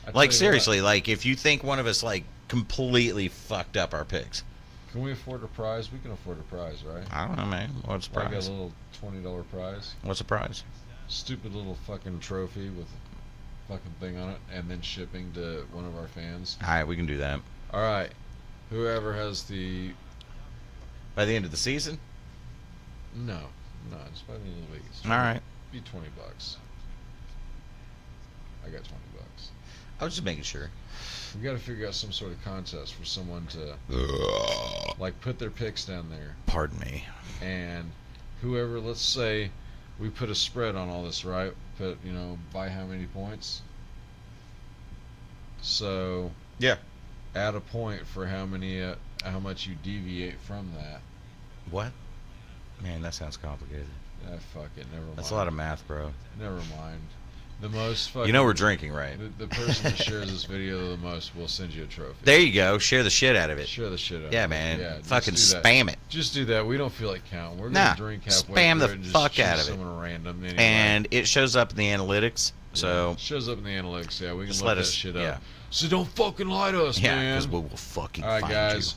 Speaker 1: I tell
Speaker 2: Like,
Speaker 1: you
Speaker 2: seriously, like, if you think one of us, like, completely fucked up our picks.
Speaker 1: what, can we afford a prize? We can afford a prize, right?
Speaker 2: I don't know, man. What's the
Speaker 1: Like a
Speaker 2: prize?
Speaker 1: little $20 prize.
Speaker 2: What's the prize?
Speaker 1: Stupid little fucking trophy with a fucking thing on it, and then shipping to one of our fans.
Speaker 2: All right, we can do that.
Speaker 1: All right. Whoever has the...
Speaker 2: By the end of the season?
Speaker 1: No, it's by the end of the week. It's
Speaker 2: All right.
Speaker 1: Be $20. I got $20.
Speaker 2: I was just making sure.
Speaker 1: We got to figure out some sort of contest for someone to like put their picks down there,
Speaker 2: Pardon me.
Speaker 1: and whoever, let's say, we put a spread on all this, right? Put by how many points. So
Speaker 2: Yeah.
Speaker 1: add a point for how much you deviate from that.
Speaker 2: What? Man, that sounds complicated.
Speaker 1: Fuck it, never mind.
Speaker 2: That's a lot of math, bro.
Speaker 1: Never mind. The most fucking.
Speaker 2: You know we're drinking, right?
Speaker 1: The person that shares this video the most will send you a trophy.
Speaker 2: There you go. Share the shit out of it.
Speaker 1: Share the shit out.
Speaker 2: Yeah,
Speaker 1: of
Speaker 2: man.
Speaker 1: It. Yeah,
Speaker 2: Fucking
Speaker 1: just do that.
Speaker 2: spam it.
Speaker 1: Just do that. We don't feel like counting. We're
Speaker 2: Nah,
Speaker 1: gonna drink halfway
Speaker 2: spam
Speaker 1: through
Speaker 2: the
Speaker 1: it and just
Speaker 2: fuck
Speaker 1: choose
Speaker 2: out of it.
Speaker 1: someone random anyway.
Speaker 2: And it shows up in the analytics. So
Speaker 1: it shows up in the analytics. Yeah, we can
Speaker 2: just
Speaker 1: look
Speaker 2: let
Speaker 1: that
Speaker 2: us.
Speaker 1: shit
Speaker 2: Yeah.
Speaker 1: up. So don't fucking lie to us,
Speaker 2: Yeah,
Speaker 1: man.
Speaker 2: because we will fucking
Speaker 1: All right,
Speaker 2: find
Speaker 1: guys.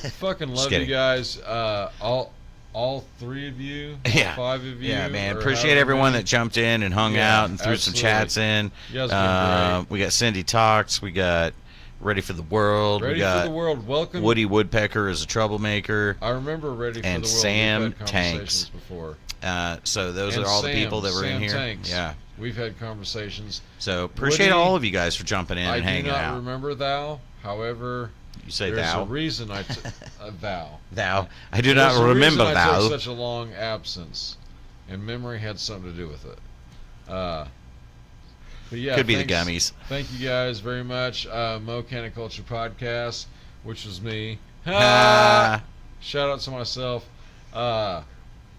Speaker 2: you.
Speaker 1: Fucking
Speaker 2: Just
Speaker 1: love you
Speaker 2: kidding.
Speaker 1: guys. All three of you.
Speaker 2: Yeah.
Speaker 1: All 5 of you.
Speaker 2: Yeah, man.
Speaker 1: or
Speaker 2: Appreciate
Speaker 1: however
Speaker 2: everyone
Speaker 1: many.
Speaker 2: that jumped in and hung
Speaker 1: Yeah,
Speaker 2: out and threw some
Speaker 1: absolutely.
Speaker 2: chats in.
Speaker 1: You guys been great.
Speaker 2: We got Cindy Talks. We got Ready for the World.
Speaker 1: Ready
Speaker 2: we got
Speaker 1: for the world. Welcome.
Speaker 2: Woody Woodpecker is a troublemaker.
Speaker 1: I remember Ready for
Speaker 2: And
Speaker 1: the World.
Speaker 2: Sam
Speaker 1: We've had conversations
Speaker 2: Tanks.
Speaker 1: before.
Speaker 2: So those
Speaker 1: And
Speaker 2: are all the
Speaker 1: Sam-
Speaker 2: people that were in
Speaker 1: Sam
Speaker 2: here.
Speaker 1: Tanks.
Speaker 2: Yeah.
Speaker 1: We've had conversations.
Speaker 2: So appreciate
Speaker 1: Woody,
Speaker 2: all of you guys for jumping in
Speaker 1: I
Speaker 2: and
Speaker 1: do
Speaker 2: hanging
Speaker 1: not
Speaker 2: out.
Speaker 1: remember thou. However,
Speaker 2: You say
Speaker 1: there's
Speaker 2: thou.
Speaker 1: a reason I thou.
Speaker 2: Thou. I do
Speaker 1: There's
Speaker 2: not
Speaker 1: a
Speaker 2: remember
Speaker 1: reason I
Speaker 2: thou.
Speaker 1: took such a long absence, and memory had something to do with it. But yeah,
Speaker 2: Could be the
Speaker 1: thanks-
Speaker 2: gummies.
Speaker 1: Thank you guys very much. Mo Canna Culture Podcast, which was me.
Speaker 2: Ah.
Speaker 1: Shout out to myself.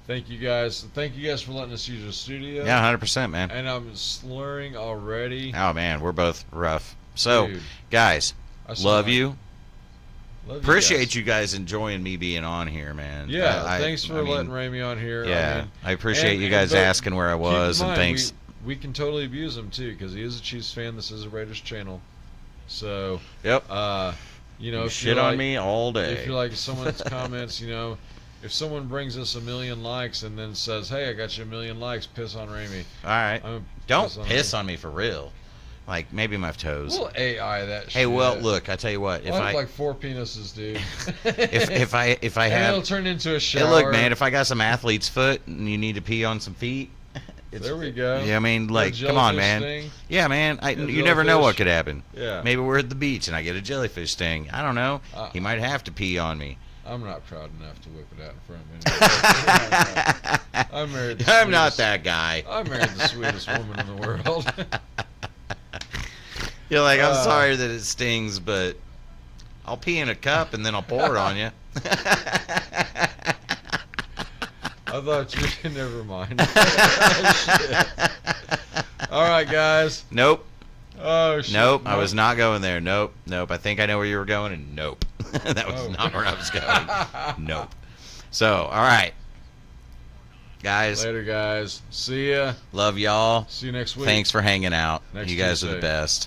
Speaker 1: Thank you guys. Thank you guys for letting us use your studio.
Speaker 2: Yeah, 100%, man.
Speaker 1: And I'm slurring already.
Speaker 2: Oh, man, we're both rough. So,
Speaker 1: Dude,
Speaker 2: guys,
Speaker 1: I
Speaker 2: love
Speaker 1: smell-
Speaker 2: you.
Speaker 1: Love
Speaker 2: Appreciate
Speaker 1: guys.
Speaker 2: you guys enjoying me being on here, man.
Speaker 1: Yeah,
Speaker 2: I-
Speaker 1: thanks for
Speaker 2: I mean,
Speaker 1: letting Ramie on here.
Speaker 2: Yeah, I appreciate
Speaker 1: and-
Speaker 2: you guys
Speaker 1: but
Speaker 2: asking where I
Speaker 1: keep
Speaker 2: was,
Speaker 1: in
Speaker 2: and
Speaker 1: mind,
Speaker 2: thanks.
Speaker 1: We can totally abuse him too because he is a Chiefs fan. This is a Raiders channel, so
Speaker 2: Yep.
Speaker 1: you know,
Speaker 2: You
Speaker 1: if
Speaker 2: shit
Speaker 1: you
Speaker 2: on
Speaker 1: like,
Speaker 2: me all day.
Speaker 1: If you like someone's comments, if someone brings us 1 million likes and then says, "Hey, I got you 1 million likes," piss on Ramie.
Speaker 2: All right.
Speaker 1: I'm
Speaker 2: Don't
Speaker 1: Ramie.
Speaker 2: piss on me for real. Like, maybe my toes.
Speaker 1: We'll AI that shit.
Speaker 2: Hey, well, look, I tell you what. If
Speaker 1: I'll
Speaker 2: I
Speaker 1: have like 4 penises, dude.
Speaker 2: if I
Speaker 1: and
Speaker 2: have,
Speaker 1: it'll turn into a
Speaker 2: hey,
Speaker 1: shower.
Speaker 2: look, man, if I got some athlete's foot and you need to pee on some feet,
Speaker 1: there we go.
Speaker 2: Yeah, I mean,
Speaker 1: The
Speaker 2: like, come on,
Speaker 1: jellyfish
Speaker 2: man.
Speaker 1: sting.
Speaker 2: Yeah, man.
Speaker 1: The
Speaker 2: You never know what
Speaker 1: jellyfish.
Speaker 2: could happen.
Speaker 1: Yeah.
Speaker 2: Maybe we're at the beach and I get a jellyfish sting. I don't know. He might have to pee on me.
Speaker 1: I'm not proud enough to whip it out in front of anyone. I'm married.
Speaker 2: I'm not that guy.
Speaker 1: I married the sweetest woman in the world.
Speaker 2: You're like, I'm sorry that it stings, but I'll pee in a cup and then I'll pour it on you.
Speaker 1: I thought you. Never mind. Oh, shit. All right, guys.
Speaker 2: Nope.
Speaker 1: Oh shit.
Speaker 2: Nope. I was not going there. Nope. Nope. I think I know where you were going, and nope. That was not where I was going. Nope. So, all right. Guys,
Speaker 1: Later, guys. See ya.
Speaker 2: love y'all.
Speaker 1: See you next week.
Speaker 2: Thanks for hanging out.
Speaker 1: Next
Speaker 2: You guys are the
Speaker 1: Tuesday.
Speaker 2: best.